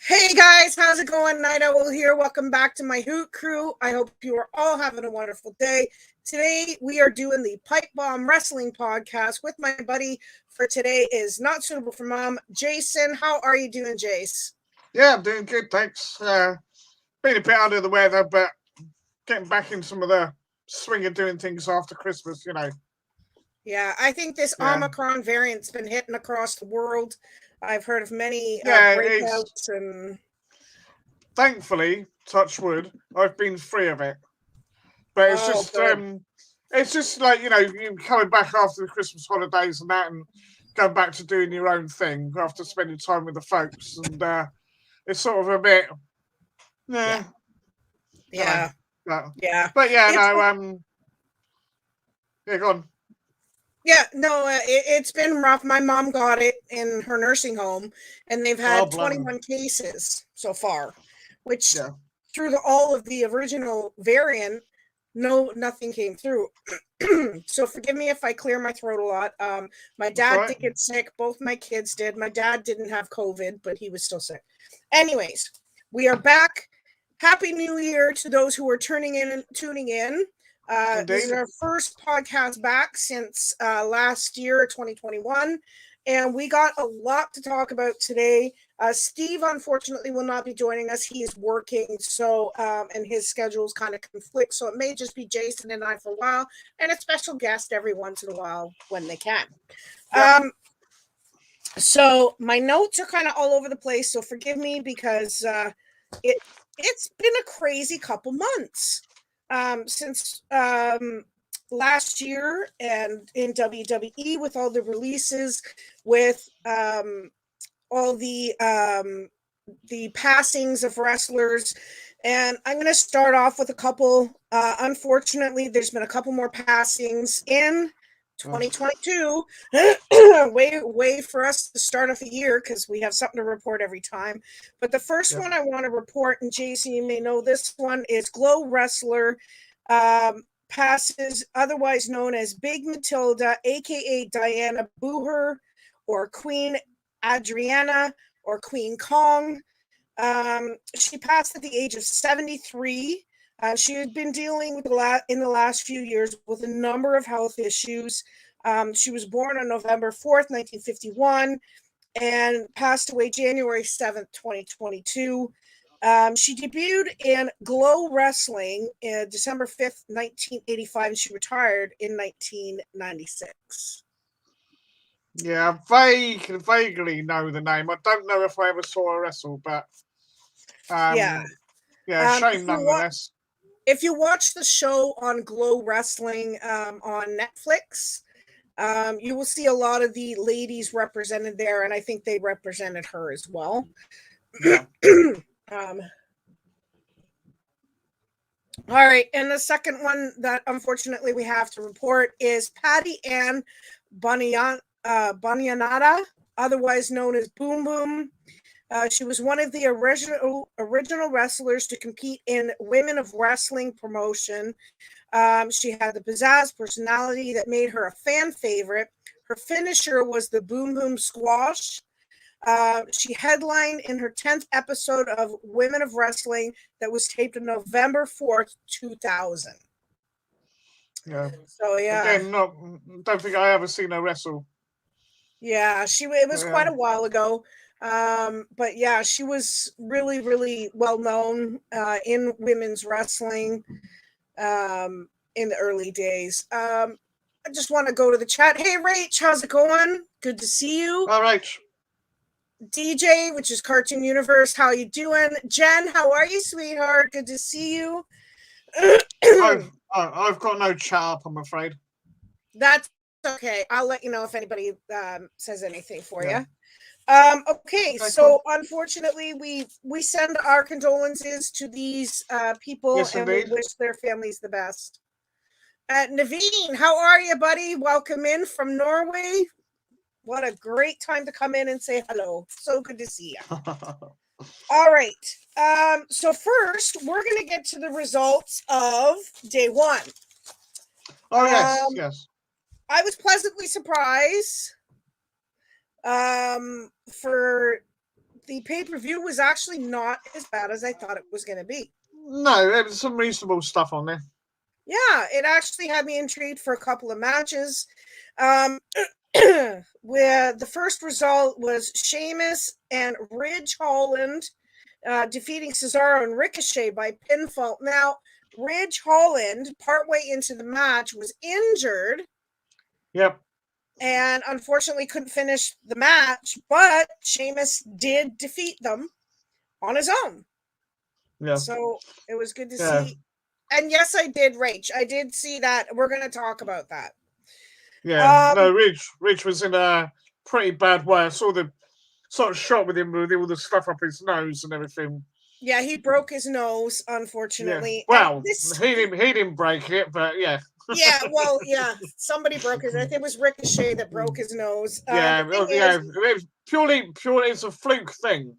Hey guys, how's it going? Night Owl here. Welcome back to my Hoot Crew. I hope you are all having a wonderful day. Today we are doing the Pipebomb Wrestling Podcast with my buddy for today is Not Suitable for Mom, Jason. How are you doing, Jace? Yeah, I'm doing good, thanks. Been a bit under the weather, but getting back in some of the swing of doing things after Christmas, Yeah, I think this Omicron variant's been hitting across the world. I've heard of many breakouts and... Thankfully, touch wood, I've been free of it. But it's just like, you coming back after the Christmas holidays and that and going back to doing your own thing after spending time with the folks. And it's sort of a bit... Yeah. But go on. Yeah, no, it's been rough. My mom got it in her nursing home, and they've had 21 cases so far, which through all of the original variant, nothing came through. So forgive me if I clear my throat a lot. My dad did get sick. Both my kids did. My dad didn't have COVID, but he was still sick. Anyways, we are back. Happy New Year to those who are tuning in. This is our first podcast back since last year, 2021, and we got a lot to talk about today. Steve, unfortunately, will not be joining us. He is working, so and his schedules kind of conflict, so it may just be Jason and I for a while, and a special guest every once in a while when they can. So my notes are kind of all over the place, so forgive me because it's been a crazy couple months. Since last year and in WWE with all the releases, with all the passings of wrestlers, and I'm going to start off with a couple. Unfortunately, there's been a couple more passings in 2022. Way for us to start off the year because we have something to report every time. But the first one I want to report, and Jason, you may know this one, is Glow Wrestler passes, otherwise known as Big Matilda, aka Diana Booher, or Queen Adriana, or Queen Kong. She passed at the age of 73. She had been dealing with in the last few years with a number of health issues. She was born on November 4th, 1951, and passed away January 7th, 2022. She debuted in Glow Wrestling December 5th, 1985, and she retired in 1996. Yeah, I vaguely know the name. I don't know if I ever saw her wrestle, but shame nonetheless. If you watch the show on Glow Wrestling on Netflix, you will see a lot of the ladies represented there, and I think they represented her as well. Yeah. All right, and the second one that unfortunately we have to report is Patty Ann Banianata, otherwise known as Boom Boom. She was one of the original wrestlers to compete in Women of Wrestling promotion. She had the pizzazz personality that made her a fan favorite. Her finisher was the Boom Boom Squash. She headlined in her 10th episode of Women of Wrestling that was taped on November 4th, 2000. Yeah. So, yeah. Again, don't think I ever seen her wrestle. Yeah, it was quite a while ago. But yeah, she was really, really well known in women's wrestling in the early days. I just want to go to the chat. Hey, Rach, how's it going? Good to see you. All right. DJ, which is Cartoon Universe, how you doing? Jen, how are you, sweetheart? Good to see you. I've got no chat up, I'm afraid. That's okay. I'll let you know if anybody says anything for you. Okay, so unfortunately, we send our condolences to these people, and we wish their families the best. Naveen, how are you, buddy? Welcome in from Norway. What a great time to come in and say hello. So good to see you. All right. So first, we're going to get to the results of day one. Oh, yes. I was pleasantly surprised for the pay-per-view was actually not as bad as I thought it was going to be. No, there was some reasonable stuff on there. Yeah, it actually had me intrigued for a couple of matches. Where the first result was Sheamus and Ridge Holland defeating Cesaro and Ricochet by pinfall. Now, Ridge Holland, partway into the match, was injured. Yep. And unfortunately couldn't finish the match, but Sheamus did defeat them on his own. Yeah. So it was good to see. And yes, I did rage. I did see that. We're going to talk about that. Yeah. No, Ridge was in a pretty bad way. I saw the sort of shot with him with all the stuff up his nose and everything. Yeah, he broke his nose, unfortunately. Yeah. Well, he didn't break it, but yeah. Yeah, well, yeah. Somebody broke his. I think it was Ricochet that broke his nose. It was purely. It's a fluke thing.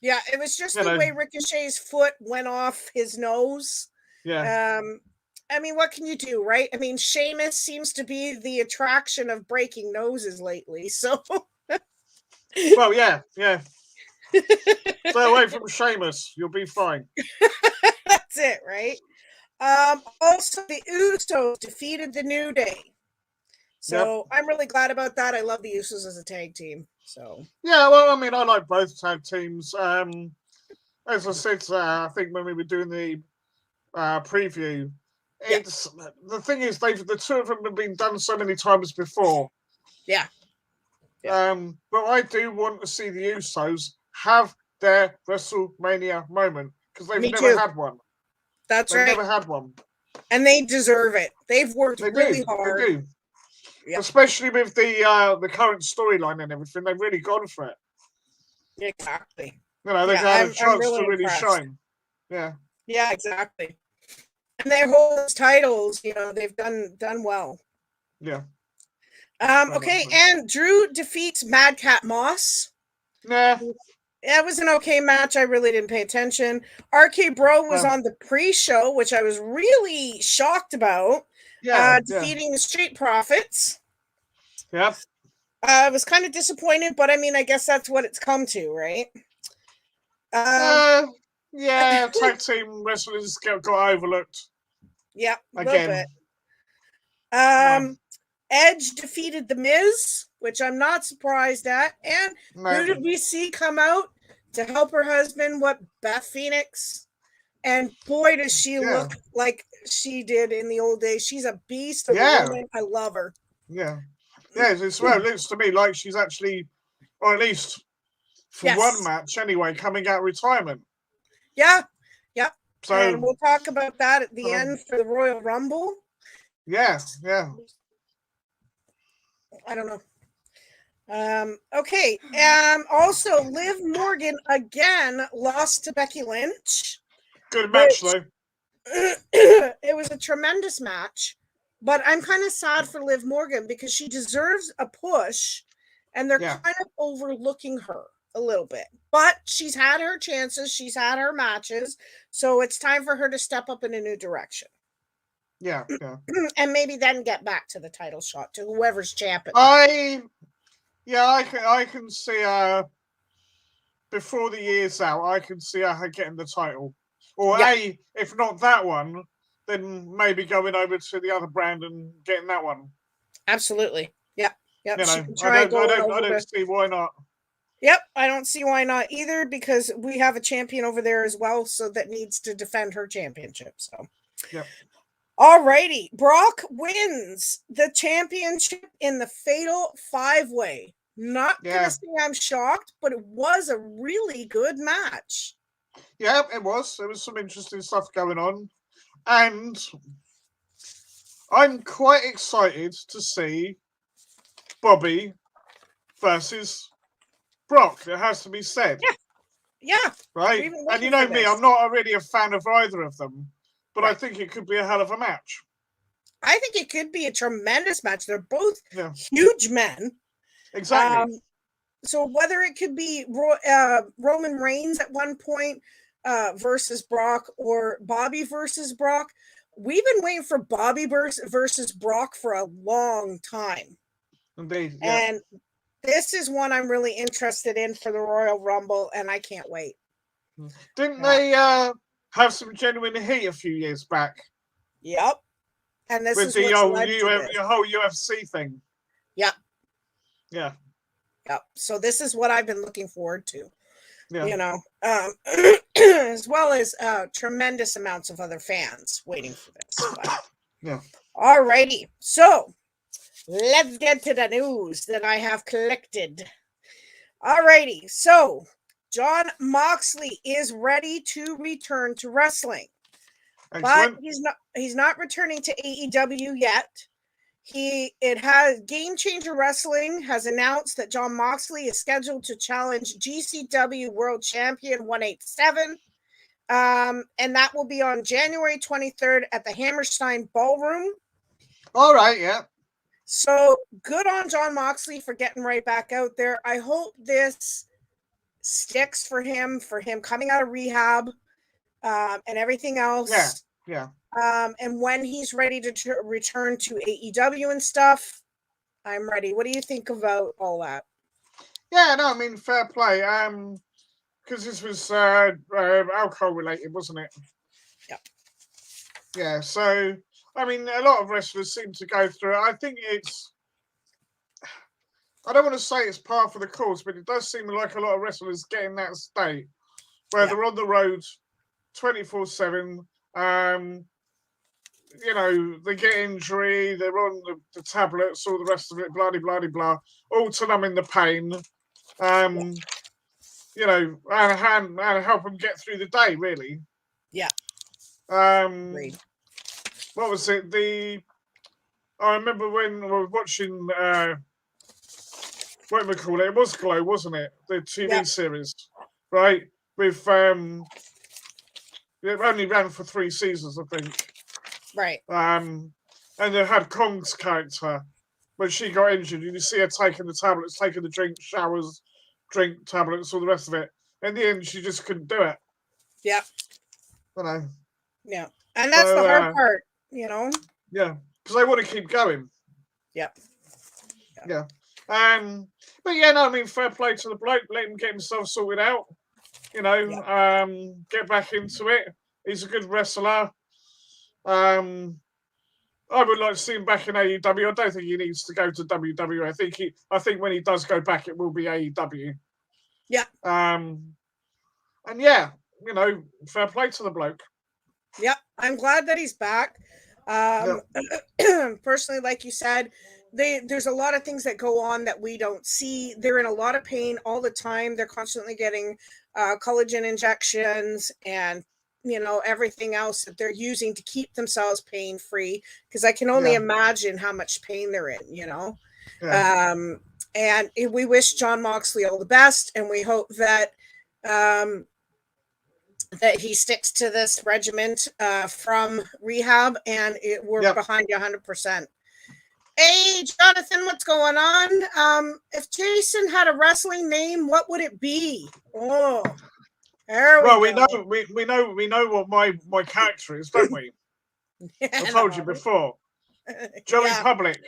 Yeah, it was just the way Ricochet's foot went off his nose. Yeah. I mean, what can you do, right? I mean, Sheamus seems to be the attraction of breaking noses lately, so. Well, yeah. Stay away from Sheamus. You'll be fine. That's it, right? Also, the Usos defeated the New Day. So I'm really glad about that. I love the Usos as a tag team. So yeah, well, I mean, I like both tag teams. As I said, I think when we were doing the preview, it's the thing is the two of them have been done so many times before. Yeah. But I do want to see the Usos have their WrestleMania moment because they've never had one. That's right. They've never had one. And they deserve it. They've worked really hard. They do. Yep. Especially with the current storyline and everything. They've really gone for it. Exactly. They've had a chance to really shine. Yeah. Yeah, exactly. And their whole titles, they've done well. Yeah. Okay, and Drew defeats Madcap Moss. Nah. It was an okay match. I really didn't pay attention. RK Bro was on the pre-show, which I was really shocked about. Defeating the Street Profits. Yeah. I was kind of disappointed, but I mean, I guess that's what it's come to, right? Yeah, tag team wrestlers got overlooked. Yeah, again. A little bit. Edge defeated The Miz, which I'm not surprised at. And who did we see come out to help her husband? Beth Phoenix. And boy, does she look like she did in the old days. She's a beast of a woman. I love her. Yeah. Yeah, it looks to me like she's actually, or at least for one match anyway, coming out of retirement. Yeah. Yep. So, and we'll talk about that at the end for the Royal Rumble. Yeah. I don't know. Okay. Also, Liv Morgan again lost to Becky Lynch. Good match, though. It was a tremendous match, but I'm kind of sad for Liv Morgan because she deserves a push, and they're kind of overlooking her a little bit. But she's had her chances. She's had her matches. So it's time for her to step up in a new direction. Yeah. And maybe then get back to the title shot to whoever's champion. I can see her before the year's out. I can see her getting the title, or if not that one, then maybe going over to the other brand and getting that one. Absolutely. Yep. I don't see why not. Yep, I don't see why not either because we have a champion over there as well, so that needs to defend her championship. So. Yep. Alrighty, Brock wins the championship in the Fatal 5-Way. Not gonna say I'm shocked, but it was a really good match. Yeah, it was. There was some interesting stuff going on, and I'm quite excited to see Bobby versus Brock. It has to be said. Yeah. Right, and you know me, I'm not really a fan of either of them. But I think it could be a hell of a match. I think it could be a tremendous match. They're both huge men. Exactly. So whether it could be Roman Reigns at one point versus Brock or Bobby versus Brock, we've been waiting for Bobby versus Brock for a long time. Indeed. Yeah. this is one I'm really interested in for the Royal Rumble, and I can't wait. Didn't they have some genuine heat a few years back? Yep. And this with is the whole UFC thing. Yep. Yeah. Yep. So this is what I've been looking forward to. Yeah. You know, as well as tremendous amounts of other fans waiting for this. But. Yeah. All righty. So let's get to the news that I have collected. All righty. So Jon Moxley is ready to return to wrestling. Excellent. But he's not returning to AEW yet. Game Changer Wrestling has announced that Jon Moxley is scheduled to challenge GCW World Champion 187. And that will be on January 23rd at the Hammerstein Ballroom. All right, yeah. So good on Jon Moxley for getting right back out there. I hope this sticks for him coming out of rehab and everything else. Yeah. And when he's ready to return to AEW and stuff, I'm ready. What do you think about all that? Yeah, no, I mean, fair play. Because this was alcohol related, wasn't it? Yeah. Yeah, so, I mean, a lot of wrestlers seem to go through it. I think I don't want to say it's par for the course, but it does seem like a lot of wrestlers get in that state where they're on the road 24/7. You know, they get injury, they're on the tablets, all the rest of it, blah, blah, blah, blah, all to numb in the pain. You know, and help them get through the day, really. Yeah. What was it? I remember when we were watching, what do we call it? It was Glow, wasn't it? The TV series, right? With, it only ran for 3 seasons, I think. Right. And they had Kong's character when she got injured. You see her taking the tablets, taking the drink, showers, drink tablets, all the rest of it. In the end, she just couldn't do it. Yeah. You know. Yeah. And that's the hard part, you know? Yeah. Because they want to keep going. Yeah. Yeah. But yeah, no, I mean, fair play to the bloke. Let him get himself sorted out. You know, get back into it. He's a good wrestler. I would like to see him back in AEW. I don't think he needs to go to WWE. I think when he does go back, it will be AEW. Yeah. And yeah, you know, fair play to the bloke. Yeah, I'm glad that he's back. Personally, like you said, there's a lot of things that go on that we don't see. They're in a lot of pain all the time. They're constantly getting collagen injections and, you know, everything else that they're using to keep themselves pain free. Because I can only imagine how much pain they're in, you know. Yeah. And we wish Jon Moxley all the best, and we hope that that he sticks to this regiment from rehab, and we're behind you 100%. Hey, Jonathan, what's going on? If Jason had a wrestling name, what would it be? Oh, there we go. we know what my character is, don't we? I told you before. Joey Public.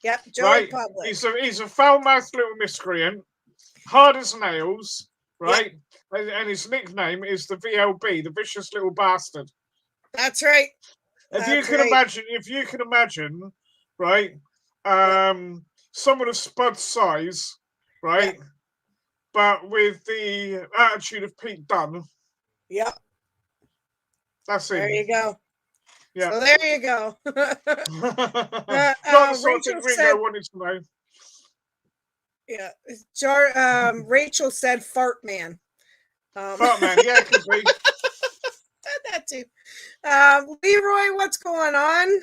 Yep, Joey Public. He's a foul-mouthed little miscreant, hard as nails, right? Yep. And his nickname is the VLB, the vicious little bastard. That's right. If you can imagine, right? Someone of Spud's size, right? Yep. But with the attitude of Pete Dunne. Yep. That's it. There you go. Yeah. So there you go. Rachel said, wanted to know. Yeah. Rachel said fart man. Fart man, yeah, could be. Said that too. Leroy, what's going on?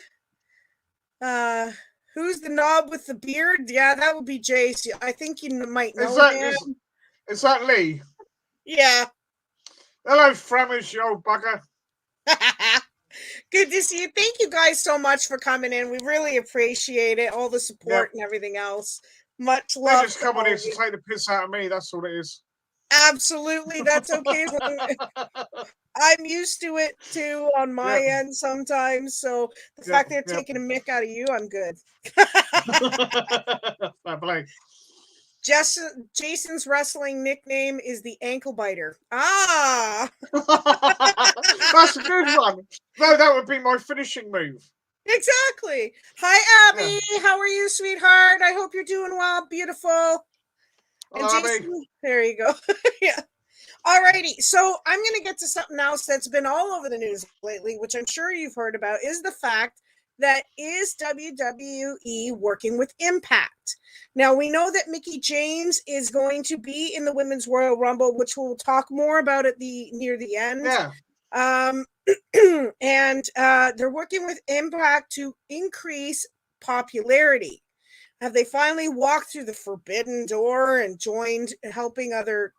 Who's the knob with the beard? Yeah, that would be Jace. I think you might know him. Is that Lee? Yeah. Hello, Framish, you old bugger. Good to see you. Thank you guys so much for coming in. We really appreciate it. All the support and everything else. Much love. They just come on here to take the piss out of me. That's all it is. Absolutely. That's okay. I'm used to it too on my end sometimes. So the fact they're taking a mick out of you, I'm good. Fair play. Jason's wrestling nickname is the Ankle Biter. Ah! That's a good one. No, that would be my finishing move. Exactly. Hi, Abby. Yeah. How are you, sweetheart? I hope you're doing well. Beautiful. And Jason, there you go. Yeah. Alrighty. So I'm going to get to something else that's been all over the news lately, which I'm sure you've heard about, is the fact that is WWE working with Impact. Now, we know that Mickie James is going to be in the Women's Royal Rumble, which we'll talk more about at near the end. Yeah. And they're working with Impact to increase popularity. Have they finally walked through the forbidden door and joined helping other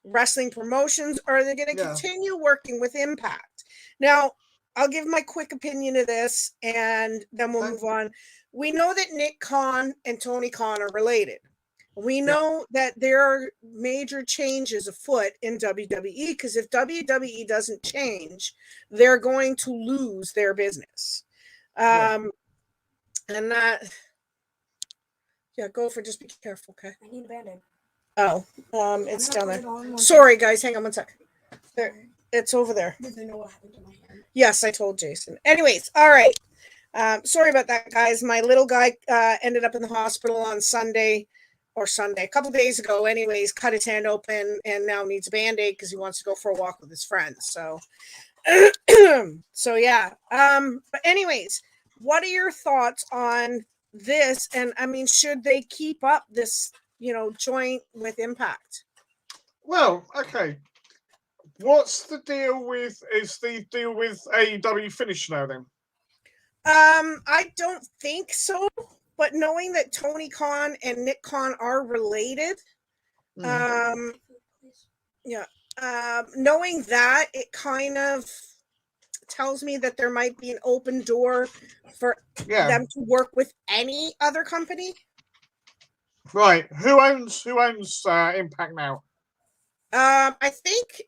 wrestling promotions, or are they going to continue working with Impact? Now, I'll give my quick opinion of this, and then we'll move on. We know that Nick Khan and Tony Khan are related. We know that there are major changes afoot in WWE, because if WWE doesn't change, they're going to lose their business. And that, go for, just be careful, okay? I need a Band-Aid. Oh, it's down there. Sorry, guys, hang on one sec. There, it's over there. Did they know what happened to my hand? Yes, I told Jason. Anyways, all right. Sorry about that, guys. My little guy ended up in the hospital on Sunday, a couple days ago. Anyways, cut his hand open and now needs a Band-Aid because he wants to go for a walk with his friends. So, yeah. But anyways, what are your thoughts on this? And I mean, should they keep up this, joint with Impact? Well, okay. What's the deal with? Is the deal with AEW finished now then? I don't think so. But knowing that Tony Khan and Nick Khan are related, knowing that, it kind of tells me that there might be an open door for them to work with any other company. Right. Who owns Impact now? I think,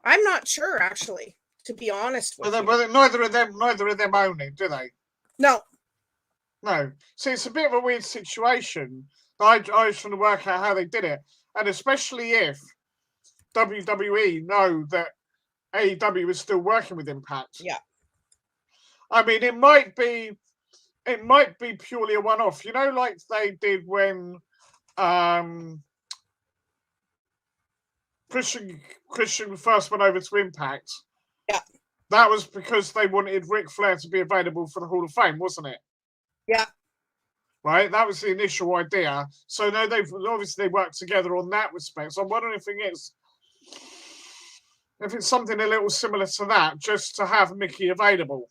I'm not sure, actually, to be honest with you. Neither of them own it, do they? No. No. See, it's a bit of a weird situation. I was trying to work out how they did it. And especially if WWE know that AEW is still working with Impact. Yeah. I mean, it might be purely a one-off. Like they did when Christian first went over to Impact. Yeah. That was because they wanted Ric Flair to be available for the Hall of Fame, wasn't it? Yeah. Right? That was the initial idea. So no, they've obviously worked together on that respect. So I'm wondering if it's something a little similar to that, just to have Mickie available.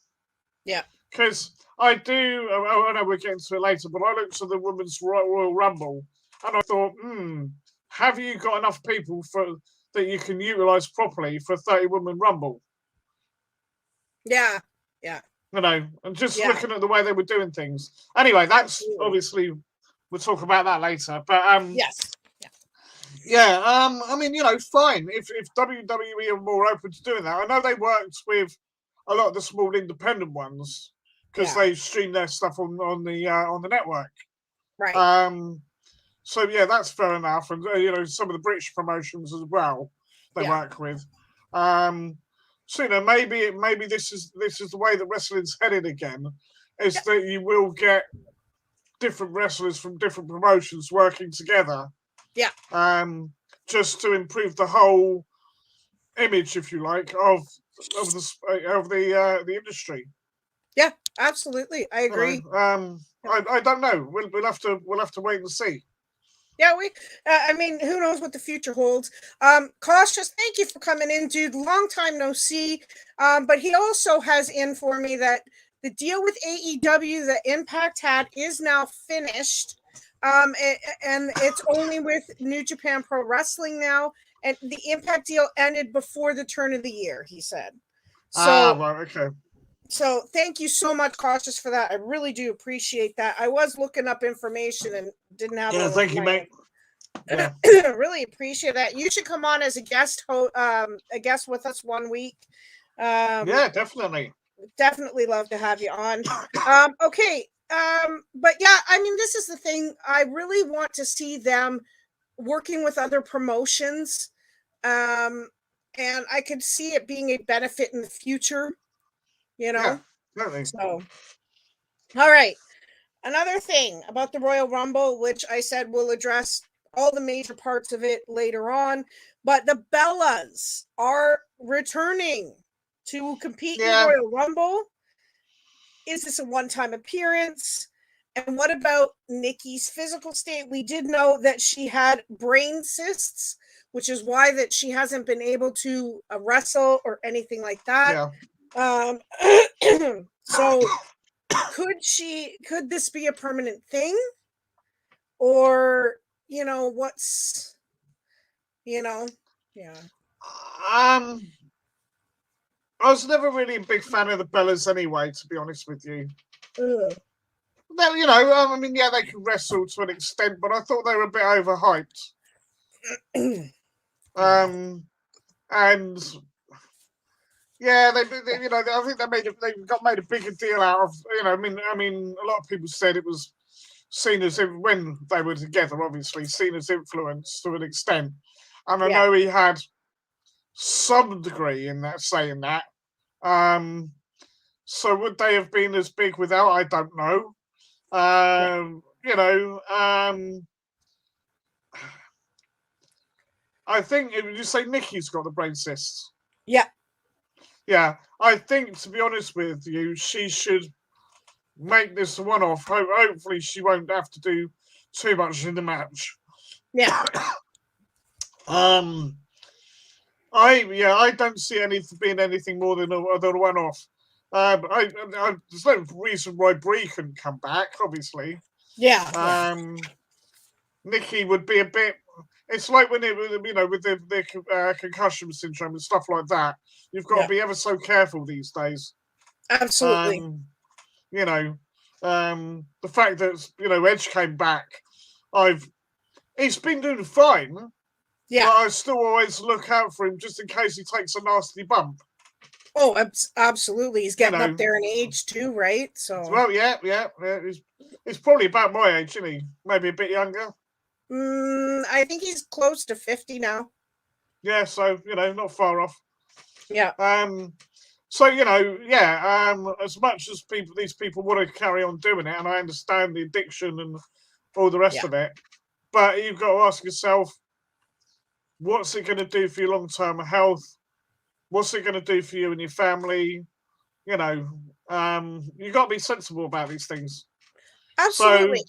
Yeah. Because I know we'll get into it later, but I looked at the Women's Royal Rumble and I thought, have you got enough people that you can utilise properly for a 30-woman Rumble? Yeah. Yeah. And just looking at the way they were doing things. Anyway, that's obviously, we'll talk about that later. But yes. Yeah. I mean, fine. If WWE are more open to doing that. I know they worked with a lot of the small independent ones because they stream their stuff on the network. Right. So yeah, that's fair enough. And some of the British promotions as well they work with. So maybe this is the way that wrestling's headed again, is that you will get different wrestlers from different promotions working together. Yeah. Just to improve the whole image, if you like, of the industry. Yeah, absolutely. I agree. I don't know. We'll have to wait and see. Yeah, I mean, who knows what the future holds. Cautious, thank you for coming in, dude. Long time no see. But he also has informed me that the deal with AEW that Impact had is now finished. And it's only with New Japan Pro Wrestling now. And the Impact deal ended before the turn of the year, he said. So, right, okay. So thank you so much, Cautious, for that. I really do appreciate that. I was looking up information and didn't have. Yeah, thank you, mate. Yeah. Really appreciate that. You should come on as a guest, a guest with us one week. Yeah, definitely. Definitely love to have you on. Okay, But yeah, I mean, this is the thing. I really want to see them working with other promotions. And I could see it being a benefit in the future, Yeah, certainly. So, all right. Another thing about the Royal Rumble, which I said we'll address all the major parts of it later on, but the Bellas are returning to compete in the Royal Rumble. Is this a one-time appearance? And what about Nikki's physical state? We did know that she had brain cysts, which is why that she hasn't been able to wrestle or anything like that. So could this be a permanent thing? Or, what's, yeah. I was never really a big fan of the Bellas anyway, to be honest with you. I mean, yeah, they can wrestle to an extent, but I thought they were a bit overhyped. And yeah, I think they made a bigger deal out of, I mean, a lot of people said it was seen as if, when they were together, obviously seen as influence to an extent, and I know he had some degree in that, saying that. So would they have been as big without? I don't know. I think, would you say Nikki's got the brain cysts? Yeah. Yeah, I think, to be honest with you, she should make this a one-off. Hopefully she won't have to do too much in the match. Yeah. I don't see anything being anything more than a one-off. There's no reason why Brie couldn't come back, obviously. Yeah. Nikki would be a bit. It's like when it, with the concussion syndrome and stuff like that. You've got to be ever so careful these days. Absolutely. The fact that Edge came back, he's been doing fine. Yeah. But I still always look out for him just in case he takes a nasty bump. Oh, absolutely. He's getting up there in age too, right? So. Well, yeah. He's probably about my age, isn't he? Maybe a bit younger. I think he's close to 50 now. Yeah, so not far off. Yeah. So as much as these people want to carry on doing it, and I understand the addiction and all the rest of it, but you've got to ask yourself, what's it going to do for your long-term health? What's it going to do for you and your family? You've got to be sensible about these things. Absolutely.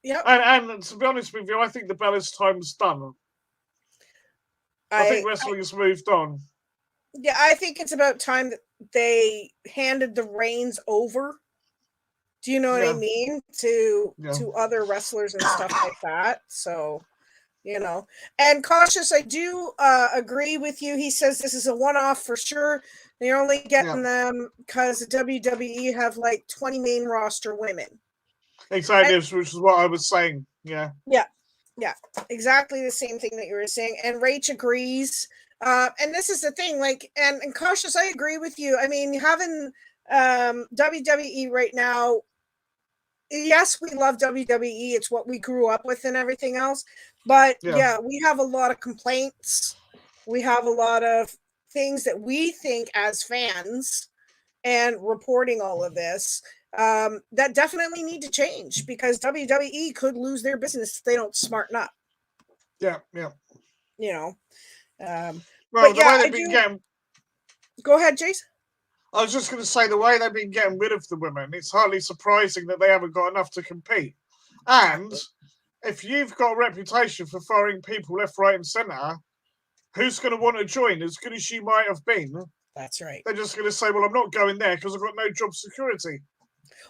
So, and to be honest with you, I think the Bella's time's done. I think wrestling's moved on. Yeah, I think it's about time that they handed the reins over. Do you know what I mean? To other wrestlers and stuff like that. So, and Cautious, I do agree with you. He says this is a one-off for sure. They're only getting them because the WWE have like 20 main roster women. Exactly, which is what I was saying. Yeah, exactly the same thing that you were saying. And Rach agrees. And this is the thing, like, and Cautious, I agree with you. I mean, having WWE right now, yes, we love WWE. It's what we grew up with and everything else. But we have a lot of complaints. We have a lot of things that we think as fans, and reporting all of this, that definitely need to change, because WWE could lose their business if they don't smarten up. Yeah. Well, but the way they've been getting. Go ahead, Jace. I was just going to say, the way they've been getting rid of the women, it's hardly surprising that they haven't got enough to compete. And if you've got a reputation for firing people left, right, and centre, who's going to want to join as good as you might have been? That's right. They're just going to say, well, I'm not going there because I've got no job security.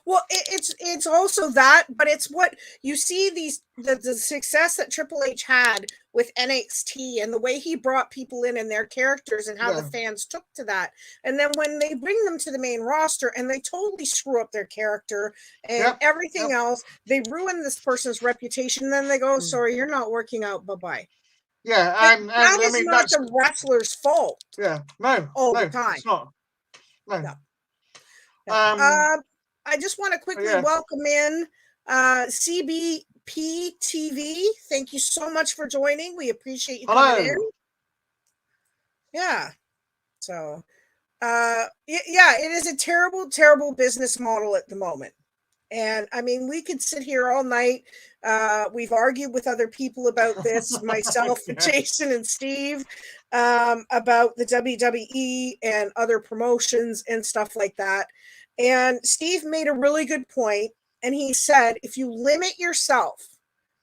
Well, it's also that, but it's what you see, the success that Triple H had with NXT and the way he brought people in and their characters and how the fans took to that. And then when they bring them to the main roster and they totally screw up their character and everything else, they ruin this person's reputation. And then they go, sorry, you're not working out. Bye-bye. Yeah, and that is not the wrestler's fault. Yeah, no, all the time. It's not. No. I just want to quickly welcome in CBP TV. Thank you so much for joining. We appreciate you coming in. Yeah. So, yeah, it is a terrible, terrible business model at the moment. And I mean, we could sit here all night. We've argued with other people about this, myself, Jason, and Steve, about the WWE and other promotions and stuff like that. And Steve made a really good point, and he said, if you limit yourself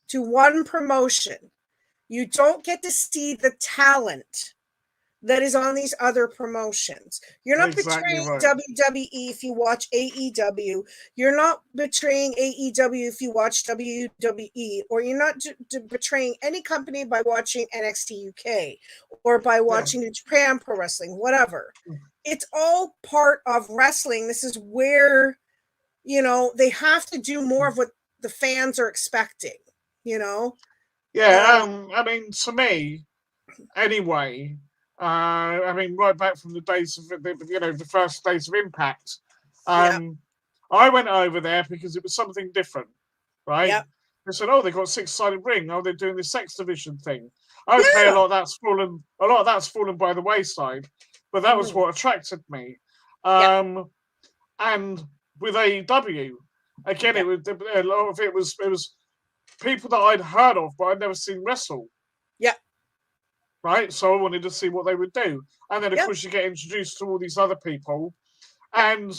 to one promotion, you don't get to see the talent that is on these other promotions. You're not betraying WWE if you watch AEW. You're not betraying AEW if you watch WWE, or you're not betraying any company by watching NXT UK or by watching New Japan Pro Wrestling, whatever. It's all part of wrestling. This is where, you know, they have to do more of what the fans are expecting, you know? Yeah, I mean, to me, anyway, I mean, right back from the days of the first days of Impact. I went over there because it was something different, right? Yep. They said, "Oh, they got 6-sided ring. Oh, they're doing this X Division thing." Okay, a lot of that's fallen by the wayside, but that was what attracted me. And with AEW, again, it was a lot of it was people that I'd heard of, but I'd never seen wrestle. Yeah. Right, so I wanted to see what they would do, and then of course you get introduced to all these other people, and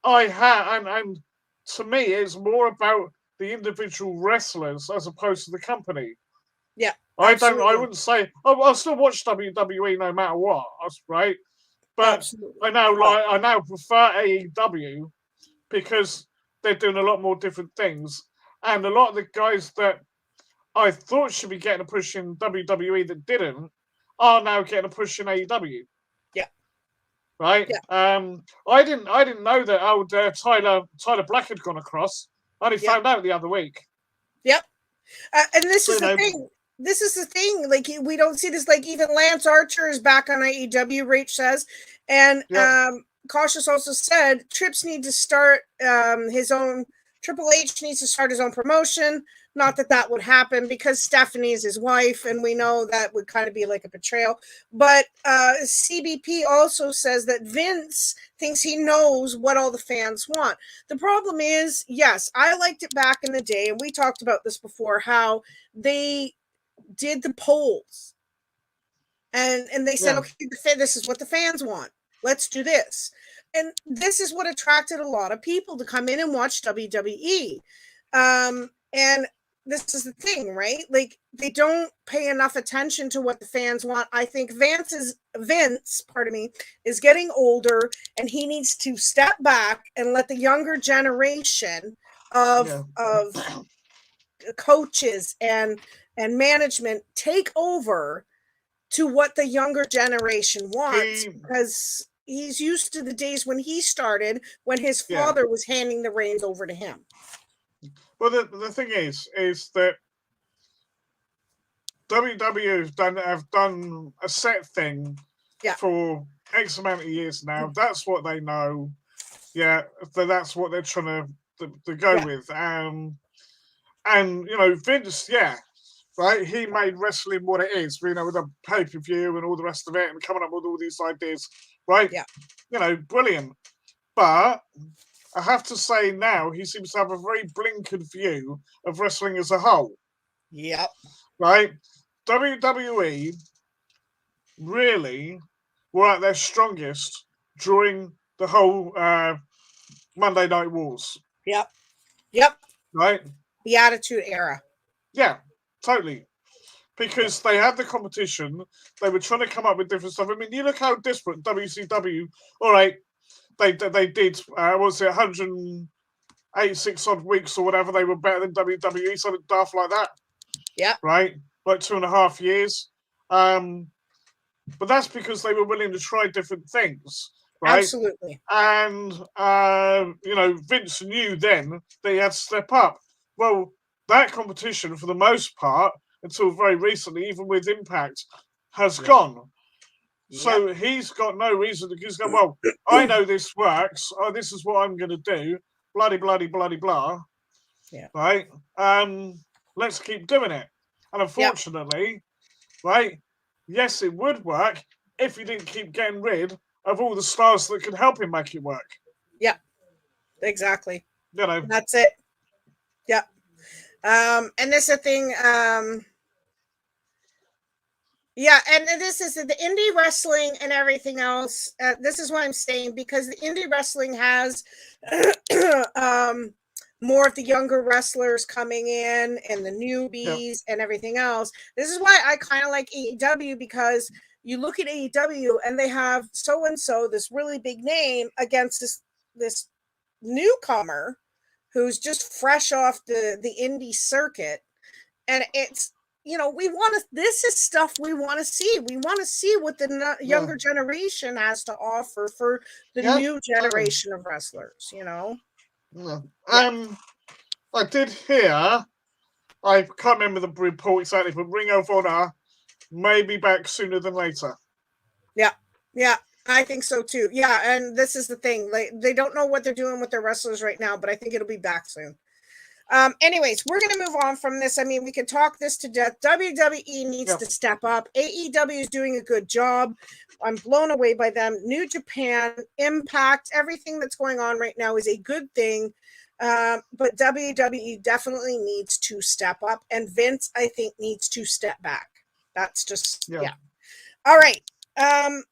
and to me it's more about the individual wrestlers as opposed to the company. Yeah, I wouldn't say I'll still watch WWE no matter what, right? But I now prefer AEW because they're doing a lot more different things, and a lot of the guys that I thought should be getting a push in WWE that didn't are now getting a push in AEW. Yeah. Right. Yeah. I didn't know that old Tyler Black had gone across. I only found out the other week. Yep. And this is the thing. This is the thing. Like, we don't see this. Like, even Lance Archer is back on AEW. Rach says, and Cautious also said Trips need to start his own. Triple H needs to start his own promotion. Not that would happen because Stephanie is his wife, and we know that would kind of be like a betrayal. But CBP also says that Vince thinks he knows what all the fans want. The problem is, yes, I liked it back in the day, and we talked about this before, how they did the polls. And they said, okay, this is what the fans want. Let's do this. And this is what attracted a lot of people to come in and watch WWE. And this is the thing, right? Like, they don't pay enough attention to what the fans want. I think Vince is getting older, and he needs to step back and let the younger generation of coaches and management take over to what the younger generation wants, because he's used to the days when he started, when his father was handing the reins over to him. Well, the thing is that WWE have done a set thing for X amount of years now. That's what they know. Yeah, that's what they're trying to go with. And you know, Vince, right? He made wrestling what it is, you know, with a pay-per-view and all the rest of it, and coming up with all these ideas, right? Yeah. You know, brilliant. But I have to say now, he seems to have a very blinkered view of wrestling as a whole. Yep. Right? WWE really were at their strongest during the whole Monday Night Wars. Yep. Yep. Right? The Attitude Era. Yeah, totally. Because they had the competition, they were trying to come up with different stuff. I mean, you look how desperate WCW, all right, they did, was it 186 odd weeks or whatever, they were better than WWE, something daft like that. Yeah. Right? Like 2.5 years. But that's because they were willing to try different things. Right? Absolutely. And, you know, Vince knew then that he had to step up. Well, that competition, for the most part, until very recently, even with Impact, has gone. So he's got no reason to just go, well, I know this works. Oh, this is what I'm going to do. bloody, bloody, bloody, blah. Yeah. Right? Let's keep doing it. And unfortunately, right, yes, it would work if you didn't keep getting rid of all the stars that could help him make it work. Yeah, exactly. You know. That's it. Yeah. And this is the thing, yeah, and this is the indie wrestling and everything else. This is what I'm saying, because the indie wrestling has more of the younger wrestlers coming in and the newbies and everything else. This is why I kind of like AEW, because you look at AEW and they have so-and-so, this really big name, against this newcomer who's just fresh off the indie circuit. And it's, this is stuff we want to see. We want to see what the younger generation has to offer for the new generation of wrestlers, Yeah. I did hear, I can't remember the report exactly, but Ring of Honor may be back sooner than later. Yeah, I think so too. Yeah, and this is the thing. They don't know what they're doing with their wrestlers right now, but I think it'll be back soon. Anyways, we're going to move on from this. I mean, we could talk this to death. WWE needs to step up. AEW is doing a good job. I'm blown away by them. New Japan, Impact, everything that's going on right now is a good thing. But WWE definitely needs to step up. And Vince, I think, needs to step back. That's just, All right.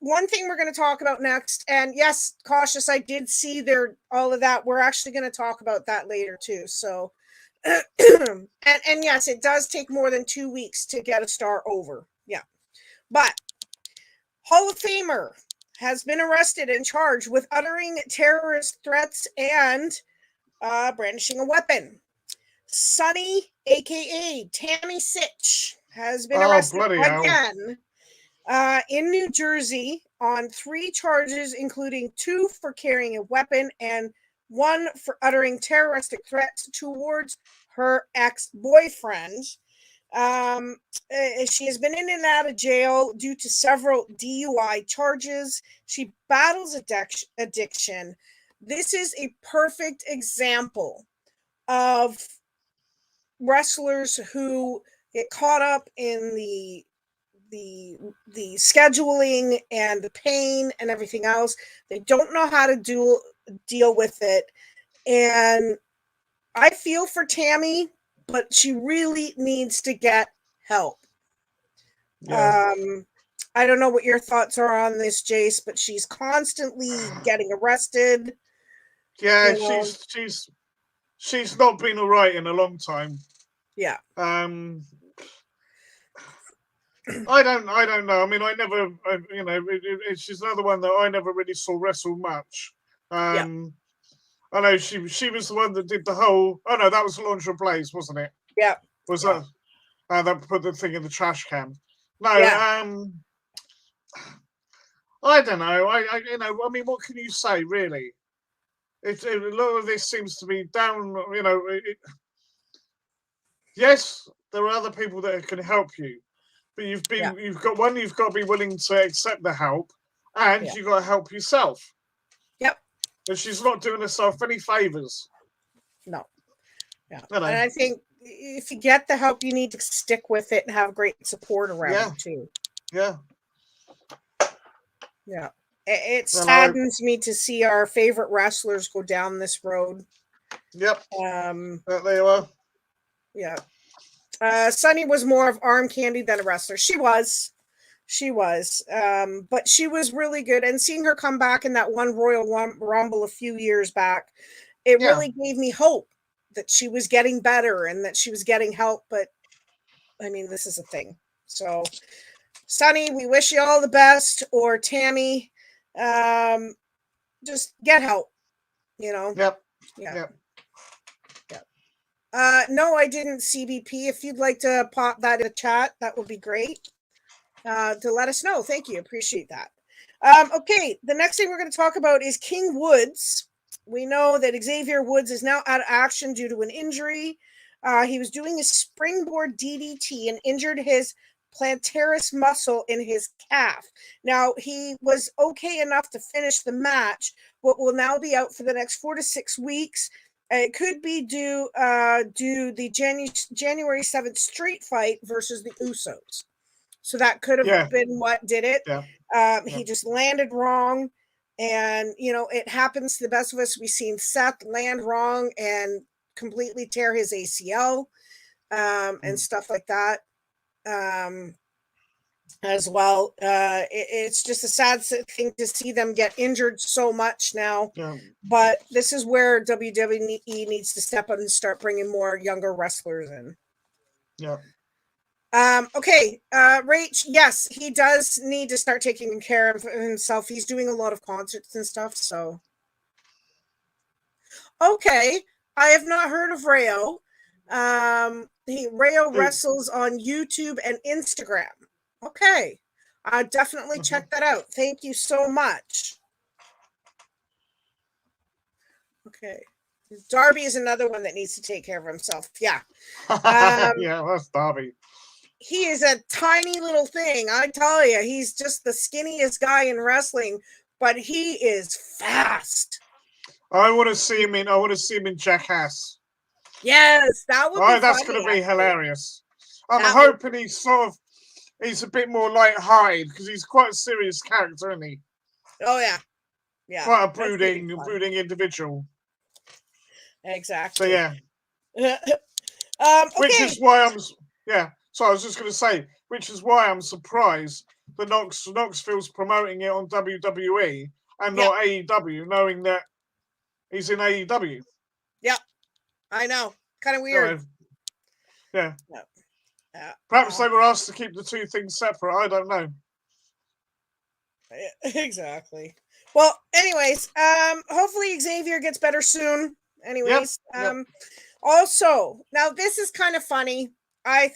One thing we're going to talk about next, and yes, cautious, I did see all of that. We're actually going to talk about that later too. So, and yes, it does take more than 2 weeks to get a star over. Yeah. But Hall of Famer has been arrested and charged with uttering terrorist threats and brandishing a weapon. Sunny, aka Tammy Sitch, has been arrested again in New Jersey on 3 charges, including 2 for carrying a weapon and 1 for uttering terroristic threats towards her ex-boyfriend. She has been in and out of jail due to several DUI charges. She battles addiction. This is a perfect example of wrestlers who get caught up in the scheduling and the pain and everything else. They don't know how to deal with it. And I feel for Tammy, but she really needs to get help. I don't know what your thoughts are on this, Jace, but she's constantly getting arrested. Yeah, she's not been all right in a long time. Yeah. I don't know. I mean, she's another one that I never really saw wrestle much. I know she was the one that did the whole. Oh no, that was Laundry Blaze, wasn't it? Yeah. Was that put the thing in the trash can? No. I don't know. I mean, what can you say really? A lot of this seems to be down. Yes, there are other people that can help you. But you've got to be willing to accept the help, and you've got to help yourself. Yep. And she's not doing herself any favors. No. Yeah. And I think if you get the help, you need to stick with it and have great support around you too. Yeah. Yeah. It saddens me to see our favorite wrestlers go down this road. Yep. There you are. Yeah. Sunny was more of arm candy than a wrestler. She was. But she was really good. And seeing her come back in that one Royal Rumble a few years back, it really gave me hope that she was getting better and that she was getting help. But, I mean, this is a thing. So, Sunny, we wish you all the best. Or Tammy, just get help, Yep. Yeah. Yep. No, I didn't, CBP. If you'd like to pop that in the chat, that would be great. To let us know. Thank you. Appreciate that. Okay, the next thing we're going to talk about is King Woods. We know that Xavier Woods is now out of action due to an injury. He was doing a springboard DDT and injured his plantaris muscle in his calf. Now, he was okay enough to finish the match, but will now be out for the next 4 to 6 weeks. It could be due the January 7th street fight versus the Usos. So that could have been what did it. He just landed wrong. And, it happens to the best of us. We've seen Seth land wrong and completely tear his ACL and stuff like that as well. It's just a sad thing to see them get injured so much now. But this is where WWE needs to step up and start bringing more younger wrestlers in. Okay, Rach, yes, he does need to start taking care of himself. He's doing a lot of concerts and stuff, so. Okay, I have not heard of Rayo. Rayo wrestles on YouTube and Instagram. Okay, I'll definitely check that out. Thank you so much. Okay. Darby is another one that needs to take care of himself. Yeah. That's Darby. He is a tiny little thing. I tell you, he's just the skinniest guy in wrestling, but he is fast. I want to see him in Jackass. Yes, that would be that's going to be hilarious. I'm hoping he's a bit more light-hearted because he's quite a serious character, isn't he? Oh yeah. Yeah. Quite a brooding individual. Exactly. So yeah. Okay. Which is why So I was just going to say, which is why I'm surprised that Knoxville's promoting it on WWE and not AEW, knowing that he's in AEW. Yeah, I know. Kind of weird. Yeah. Perhaps they were asked to keep the two things separate. I don't know. Exactly. Well, anyways, hopefully Xavier gets better soon. Anyways, also, now this is kind of funny. I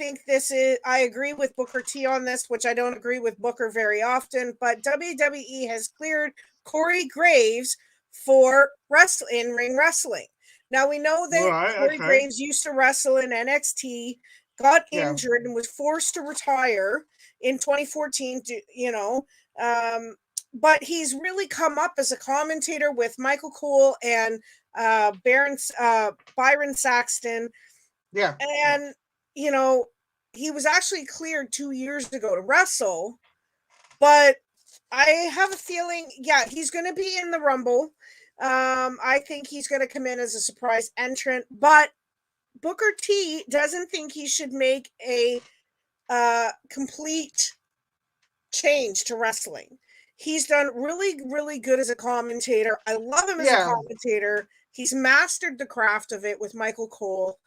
agree with Booker T on this, which I don't agree with Booker very often, but WWE has cleared Corey Graves for in-ring wrestling. Now we know that Corey Graves used to wrestle in NXT, got injured and was forced to retire in 2014, but he's really come up as a commentator with Michael Cole and Byron Saxton. Yeah. And he was actually cleared 2 years ago to wrestle, but I have a feeling, he's going to be in the Rumble. I think he's going to come in as a surprise entrant, but Booker T doesn't think he should make a complete change to wrestling. He's done really, really good as a commentator. I love him as a commentator. He's mastered the craft of it with Michael Cole.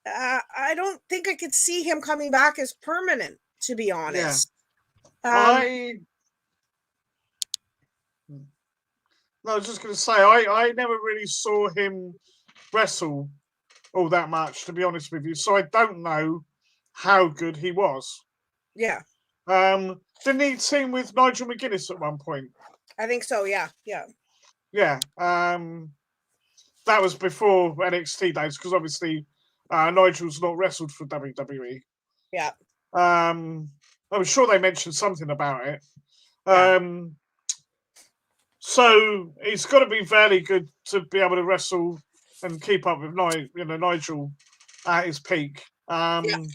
I don't think I could see him coming back as permanent, to be honest. I was just going to say, I never really saw him wrestle all that much, to be honest with you. So I don't know how good he was. Yeah. Didn't he team with Nigel McGuinness at one point? I think so, yeah. Yeah. That was before NXT days, because obviously Nigel's not wrestled for WWE. Yeah. I'm sure they mentioned something about it. So he's got to be fairly good to be able to wrestle and keep up with Nigel at his peak. There's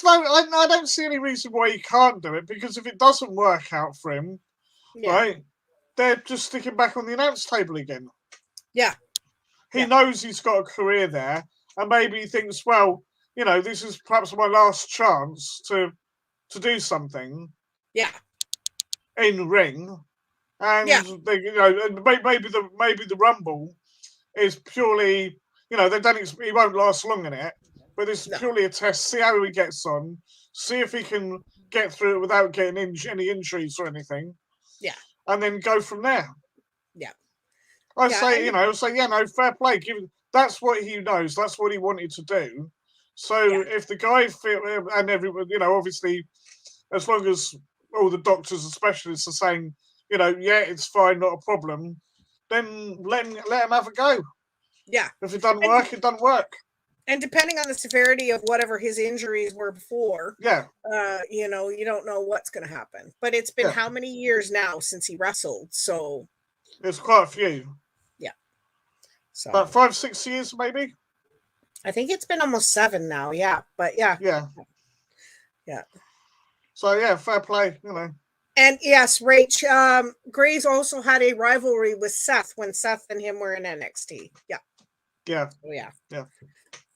I don't see any reason why he can't do it, because if it doesn't work out for him, right, they're just sticking back on the announce table again. Yeah. He knows he's got a career there, and maybe he thinks, well, this is perhaps my last chance to do something. Yeah. In ring, and maybe the Rumble is purely, he won't last long in it, but this is purely a test. See how he gets on. See if he can get through it without getting any injuries or anything. Yeah. And then go from there. Yeah. I say, fair play. That's what he knows. That's what he wanted to do. So if the guy and everyone, obviously, as long as all the doctors and specialists are saying, it's fine, not a problem, then let him have a go. Yeah. If it doesn't work, it doesn't work. And depending on the severity of whatever his injuries were before, you don't know what's going to happen. But it's been how many years now since he wrestled? So There's quite a few. Yeah. So about 5-6 years, maybe. I think it's been almost 7 now. Yeah, but yeah. So yeah, fair play, you know. And yes, Rach, Graves also had a rivalry with Seth when Seth and him were in NXT. Yeah. Oh,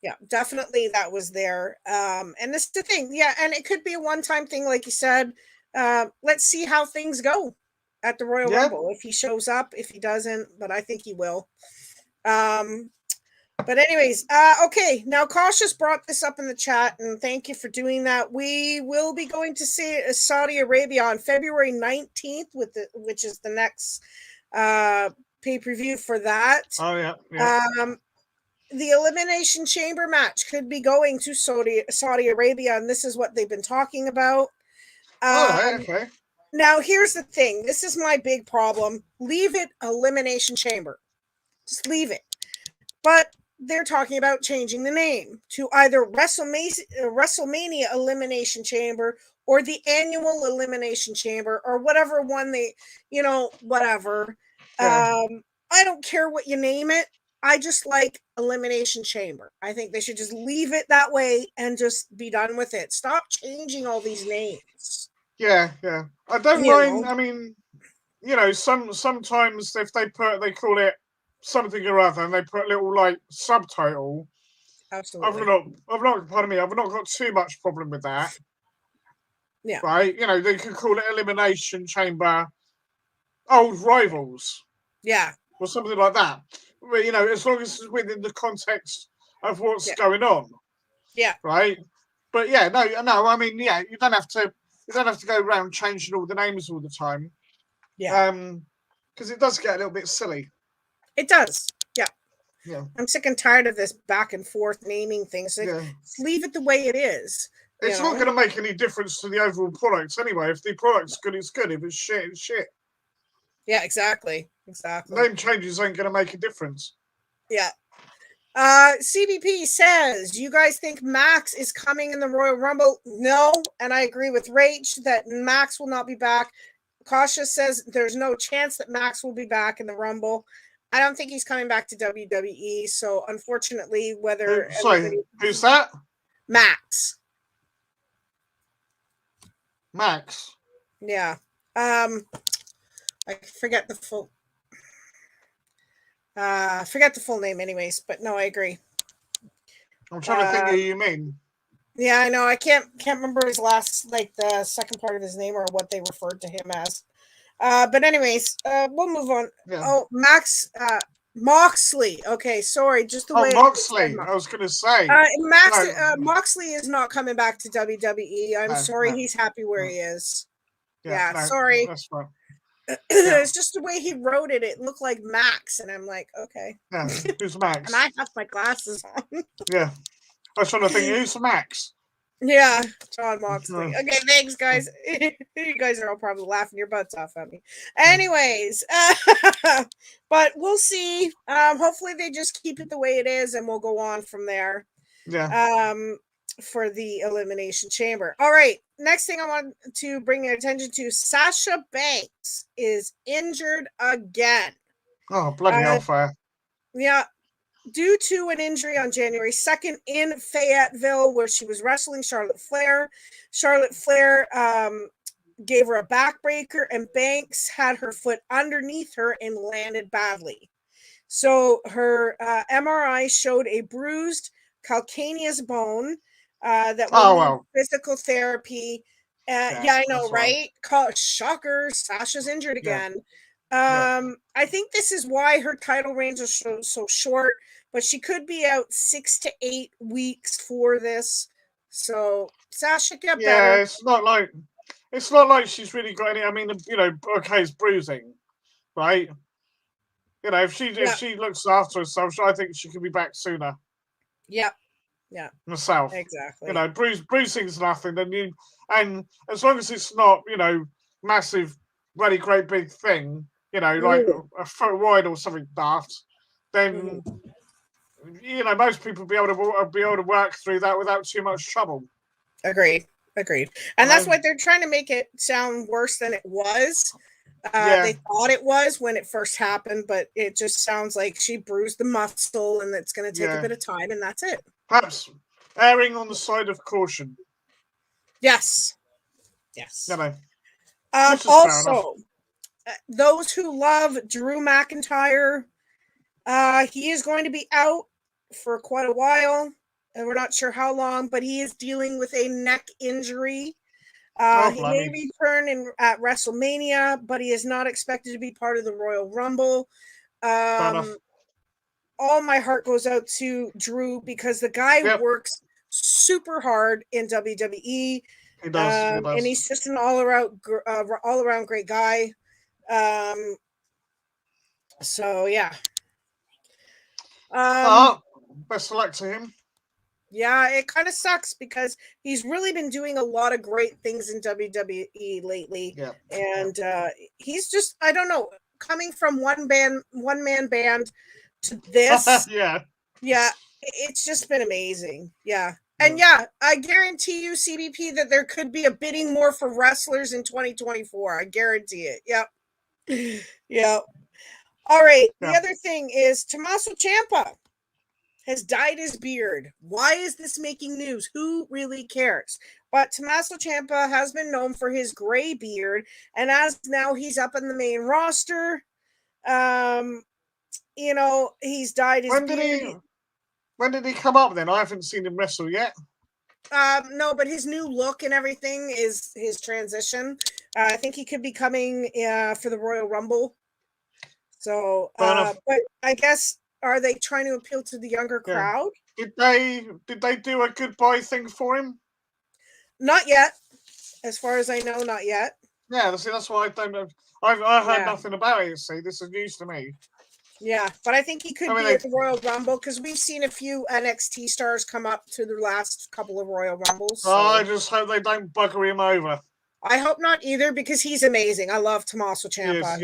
yeah, definitely that was there. And this is the thing. Yeah, and it could be a one-time thing, like you said. Let's see how things go at the Royal Rumble. If he shows up, if he doesn't, but I think he will. But anyways, okay. Now, Cautious brought this up in the chat, and thank you for doing that. We will be going to see Saudi Arabia on February 19th, which is the next pay-per-view for that. Oh, yeah. The Elimination Chamber match could be going to Saudi Arabia, and this is what they've been talking about. Okay. Now, here's the thing. This is my big problem. Leave it Elimination Chamber. Just leave it. But they're talking about changing the name to either WrestleMania Elimination Chamber or the Annual Elimination Chamber or whatever one they, whatever. Yeah. I don't care what you name it. I just like Elimination Chamber. I think they should just leave it that way and just be done with it. Stop changing all these names. Yeah. I don't mind. I mean, sometimes if they call it something or other and they put a little like subtitle. Absolutely. I've not got too much problem with that. Yeah. Right? They could call it Elimination Chamber Old Rivals. Yeah. Or something like that. But, as long as it's within the context of what's going on. Yeah. Right? But yeah, no, I mean, yeah, you don't have to go around changing all the names all the time. Yeah. Because it does get a little bit silly. It does. Yeah. Yeah. I'm sick and tired of this back and forth naming things. Leave it the way it is. It's not going to make any difference to the overall product anyway. If the product's good, it's good. If it's shit, it's shit. Yeah, exactly. Name changes ain't going to make a difference. Yeah. CBP says, you guys think Max is coming in the Royal Rumble? No. And I agree with Rach that Max will not be back. Cautious says there's no chance that Max will be back in the Rumble. I don't think he's coming back to WWE. So unfortunately, who's that? Max. Yeah. I forget the full name anyways, but no, I agree. I'm trying to think who you mean. Yeah, I know. I can't remember his last, like the second part of his name or what they referred to him as. But anyways, we'll move on. Yeah. Oh, Max Moxley. Okay, sorry, just the way. Moxley. I was going to say. Moxley is not coming back to WWE. I'm sorry. He's happy where he is. Yeah, sorry. That's fine. It's just the way he wrote it. It looked like Max, and I'm like, okay. Yeah, who's Max? And I have my glasses on. Yeah, I was trying to think, who's Max? Yeah, John Moxley. Okay, thanks, guys. You guys are all probably laughing your butts off at me. Anyways, but we'll see. Hopefully they just keep it the way it is, and we'll go on from there. Yeah. For the Elimination Chamber. All right. Next thing I want to bring your attention to, Sasha Banks is injured again. Oh, bloody hellfire. Yeah. Due to an injury on January 2nd in Fayetteville, where she was wrestling Charlotte Flair. Charlotte Flair gave her a backbreaker, and Banks had her foot underneath her and landed badly. So her MRI showed a bruised calcaneus bone. That will need physical therapy. I know, right? Shocker, Sasha's injured again. I think this is why her title reigns are so short, but she could be out 6 to 8 weeks for this. So Sasha get better. Yeah, it's not like she's really got any. I mean, it's bruising, right? If she looks after herself, I think she could be back sooner. Yep. Yeah, myself. Exactly. Bruising's nothing. And as long as it's not, massive, really great big thing, like a foot wide or something daft, then most people be able to work through that without too much trouble. Agreed. And that's why they're trying to make it sound worse than it was. They thought it was when it first happened, but it just sounds like she bruised the muscle, and it's going to take a bit of time, and that's it. Perhaps erring on the side of caution. Yes. No. Also, those who love Drew McIntyre, he is going to be out for quite a while, and we're not sure how long, but he is dealing with a neck injury. He may return at WrestleMania, but he is not expected to be part of the Royal Rumble. All my heart goes out to Drew because the guy works super hard in WWE. He does. And he's just an all-around great guy. So yeah. Best of luck to him. Yeah, it kind of sucks because he's really been doing a lot of great things in WWE lately. Yeah. And he's just, I don't know, coming from one-man band to this. Yeah, it's just been amazing. Yeah. And I guarantee you, CBP, that there could be a bidding more for wrestlers in 2024. I guarantee it. Yep. Yep. All right. The other thing is Tommaso Ciampa has dyed his beard. Why is this making news? Who really cares? But Tommaso Ciampa has been known for his gray beard, and as now he's up in the main roster, he's dyed his beard. When did he come up then? I haven't seen him wrestle yet. No, but his new look and everything is his transition. I think he could be coming for the Royal Rumble. So, but I guess, are they trying to appeal to the younger crowd? Did they do a goodbye thing for him? Not yet. As far as I know, not yet. Yeah, see, that's why I don't know. I heard nothing about it. See, this is news to me. Yeah, but I think he could be at the Royal Rumble because we've seen a few NXT stars come up to the last couple of Royal Rumbles. So. I just hope they don't bugger him over. I hope not either because he's amazing. I love Tommaso Ciampa.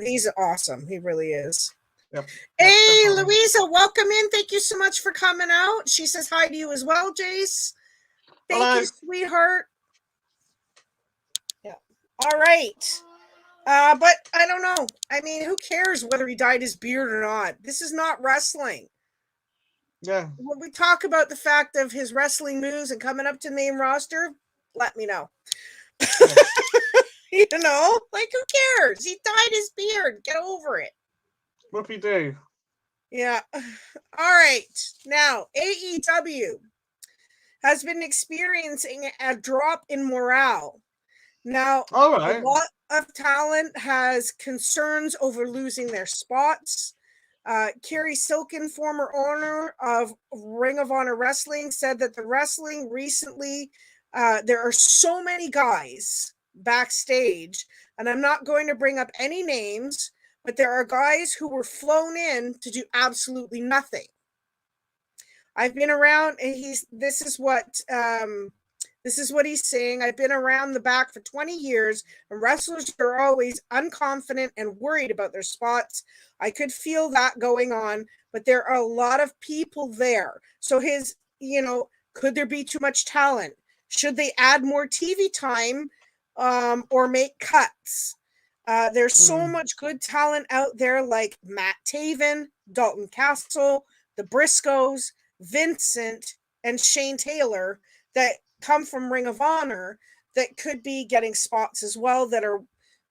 He's awesome. He really is. Yep. Hey, Louisa, welcome in. Thank you so much for coming out. She says hi to you as well, Jace. Thank you, sweetheart. Yeah. All right. But I don't know. I mean, who cares whether he dyed his beard or not? This is not wrestling. Yeah. When we talk about the fact of his wrestling moves and coming up to the main roster, let me know. Yeah. Who cares? He dyed his beard. Get over it. Whoopie-doo. Yeah. All right. Now, AEW has been experiencing a drop in morale. Now, a lot of talent has concerns over losing their spots. Kerry Silken, former owner of Ring of Honor Wrestling, said that the wrestling recently, there are so many guys backstage, and I'm not going to bring up any names, but there are guys who were flown in to do absolutely nothing. I've been around, and this is what he's saying. I've been around the back for 20 years, and wrestlers are always unconfident and worried about their spots. I could feel that going on, but there are a lot of people there. So could there be too much talent? Should they add more TV time or make cuts? There's so much good talent out there like Matt Taven, Dalton Castle, the Briscoes, Vincent, and Shane Taylor that come from Ring of Honor that could be getting spots as well that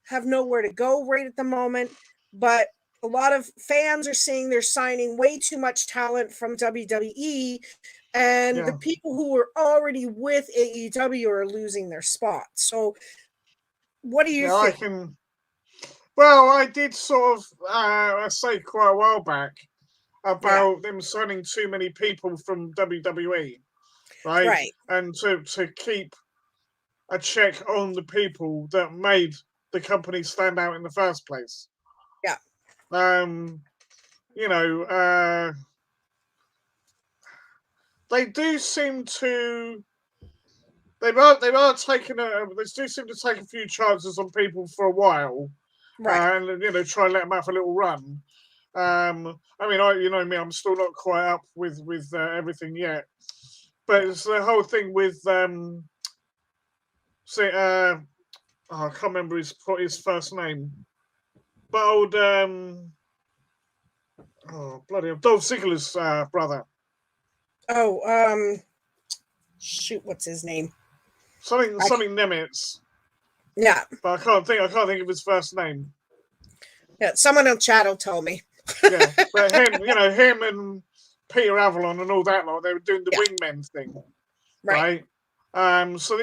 have nowhere to go right at the moment. But a lot of fans are saying they're signing way too much talent from WWE, and the people who are already with AEW are losing their spots. So what do you think? I did sort of say quite a while back about them signing too many people from WWE. Right. And to keep a check on the people that made the company stand out in the first place. Yeah. They do seem to. They do seem to take a few chances on people for a while, right? And try and let them have a little run. I mean, you know me, I'm still not quite up with everything yet. But it's the whole thing with I can't remember his first name. But old bloody Dolph Ziggler's brother. Oh, shoot, what's his name? Something Nemitz. Yeah. But I can't think of his first name. Yeah, someone in chat will tell me. Yeah, but him and Peter Avalon and all that lot, they were doing the wingmen thing, right? So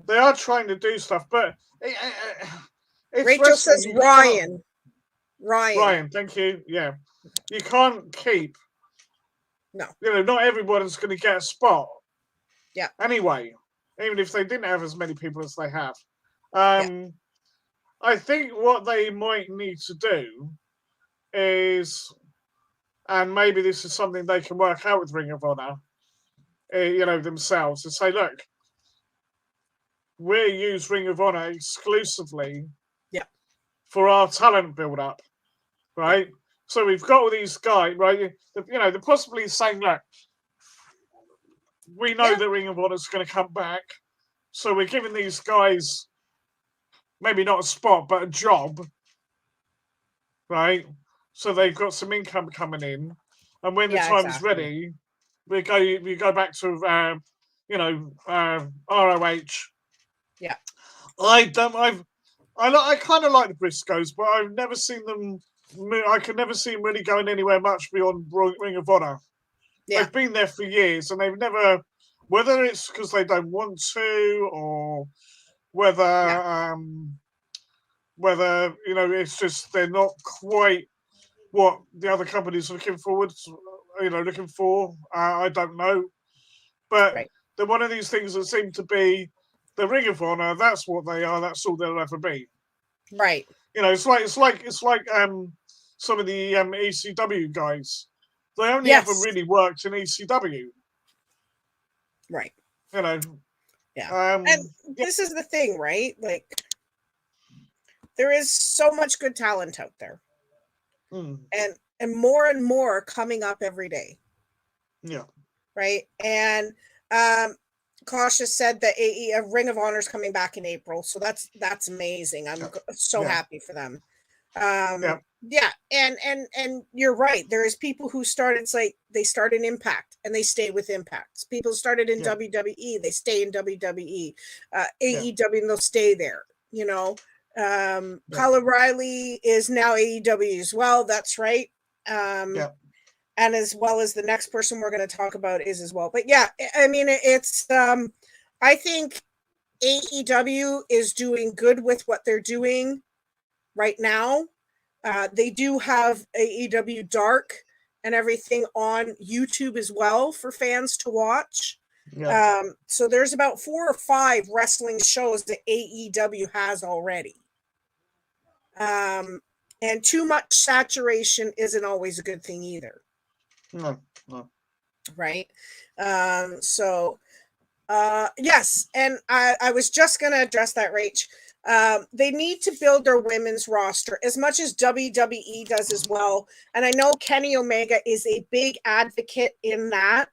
they are trying to do stuff, but it's Rachel says Ryan. Ryan, thank you. Yeah, you can't keep. No. Not everyone's going to get a spot. Yeah. Anyway, even if they didn't have as many people as they have, I think what they might need to do is, and maybe this is something they can work out with Ring of Honor, themselves, and say, look, we use Ring of Honor exclusively for our talent build-up, right? Yeah. So we've got all these guys, right? They're possibly saying, look, we know that Ring of Honor is going to come back, so we're giving these guys maybe not a spot, but a job, right? So they've got some income coming in, and when the time's ready, we go back to ROH. Yeah, I kind of like the Briscoes, but I've never seen them. I could never see them really going anywhere much beyond Ring of Honor. Yeah. They've been there for years, and they've never, whether it's because they don't want to, or whether it's just they're not quite what the other companies are looking for. I don't know, but they're one of these things that seem to be the Ring of Honor. That's what they are. That's all they'll ever be. Right. It's like some of the ECW guys. They only ever really worked in ECW. Right. Yeah. And this is the thing, right? Like, there is so much good talent out there, and more coming up every day. Yeah. Right. And Cautious said that Ring of Honor is coming back in April, so that's amazing. I'm so happy for them. And you're right. There's people who started, they start in Impact and they stay with Impact. People started in WWE, they stay in WWE. AEW, and they'll stay there. Kyle O'Reilly is now AEW as well. That's right. And as well as the next person we're going to talk about is as well. But I mean, it's I think AEW is doing good with what they're doing right now. They do have AEW Dark and everything on YouTube as well for fans to watch. So there's about 4 or 5 wrestling shows that AEW has already. And too much saturation isn't always a good thing either. No. Right. Yes. And I was just going to address that, Rach. They need to build their women's roster as much as WWE does as well. And I know Kenny Omega is a big advocate in that,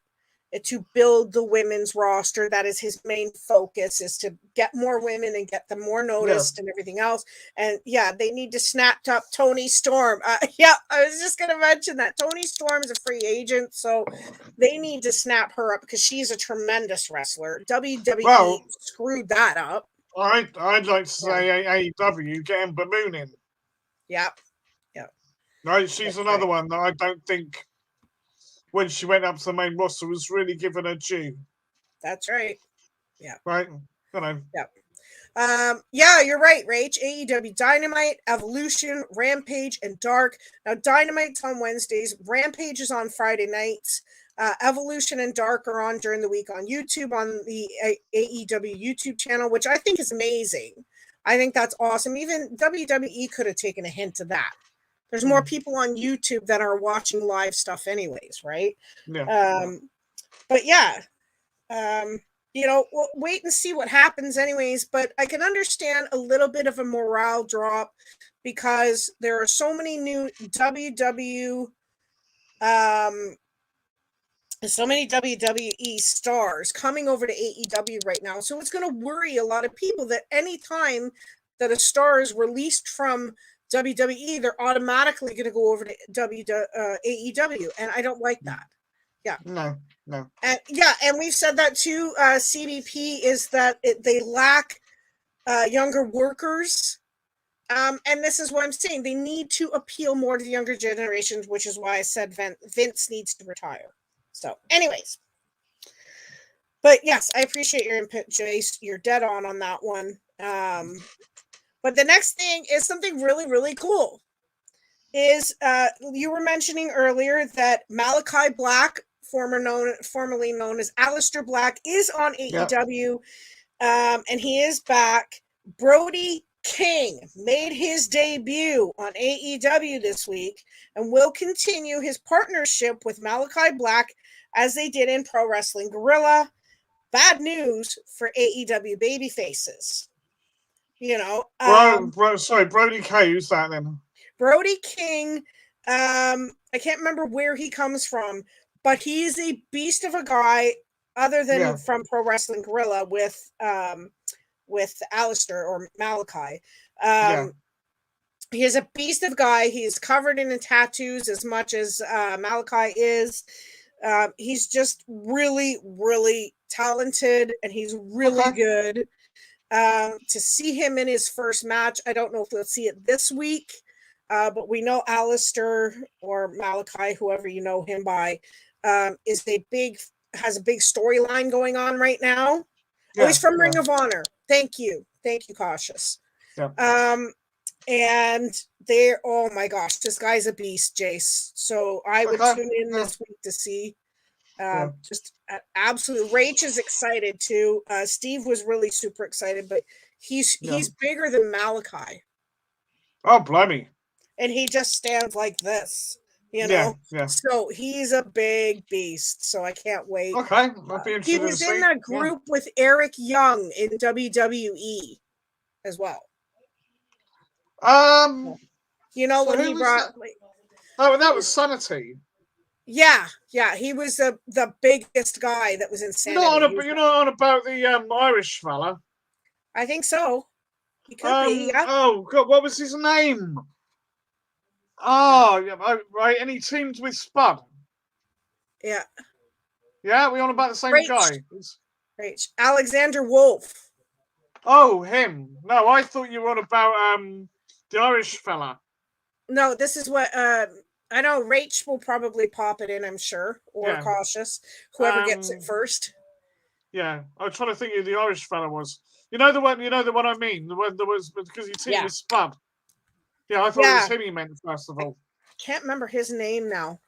to build the women's roster. That is his main focus, is to get more women and get them more noticed and everything else. And they need to snap up Toni Storm. I was just going to mention that Toni Storm is a free agent, so they need to snap her up because she's a tremendous wrestler. WWE screwed that up. I'd like to say AEW, get Ember Moon in. Yeah. Right, she's another one that I don't think, when she went up to the main roster, was really given her due. That's right. Yeah. Right? Yeah, you're right, Rach. AEW Dynamite, Evolution, Rampage, and Dark. Now, Dynamite's on Wednesdays. Rampage is on Friday nights. Evolution and Dark are on during the week on YouTube, on the AEW YouTube channel, which I think is amazing. I think that's awesome. Even WWE could have taken a hint of that. There's more people on YouTube that are watching live stuff anyways, right? But we'll wait and see what happens anyways. But I can understand a little bit of a morale drop because there are so many new so many WWE stars coming over to AEW right now. So it's going to worry a lot of people that any time that a star is released from WWE, they're automatically going to go over to AEW. And I don't like that. Yeah. No. And we've said that too. CBP is that they lack younger workers. And this is what I'm saying. They need to appeal more to the younger generations, which is why I said Vince needs to retire. So, anyways. But yes, I appreciate your input, Jace. You're dead on that one. But the next thing is something really, really cool. Is you were mentioning earlier that Malachi Black, formerly known as Aleister Black, is on AEW, and he is back. Brody King made his debut on AEW this week and will continue his partnership with Malachi Black as they did in Pro Wrestling Guerrilla. Bad news for AEW babyfaces. You know, Brody K. Who's that then? Brody King. I can't remember where he comes from, but he's a beast of a guy. Other than from Pro Wrestling Guerrilla with Aleister or Malachi. He is a beast of a guy. He's covered in tattoos as much as Malachi is. He's just really, really talented, and he's really good. To see him in his first match, I don't know if we'll see it this week, but we know Aleister or Malachi, whoever you know him by, has a big storyline going on right now. He's from Ring of Honor. Thank you, Cautious. And they're, oh my gosh, this guy's a beast, Jace. So I would tune in this week to see. Just absolute. Rach is excited too. Steve was really super excited, but he's bigger than Malachi. Oh, blimey! And he just stands like this. You know, so he's a big beast. So I can't wait. Okay, I'll be interested. He was in that group with Eric Young in WWE as well. You know, so when he brought. That was Sanity. Yeah, he was the biggest guy that was in Sanity. You're not on about the Irish fella. I think so. He could be. Yeah. Oh God, what was his name? Oh, yeah, right. And he teamed with Spud. Yeah. Yeah, we on about the same guy. Right. Alexander Wolf. Oh, him. No, I thought you were on about the Irish fella. No, this is what I know. Rach will probably pop it in, I'm sure, or Cautious, whoever gets it first. Yeah, I'm trying to think who the Irish fella was. You know the one I mean. The one that was because he teamed with Spud. Yeah, I thought it was him he meant first of all. I can't remember his name now.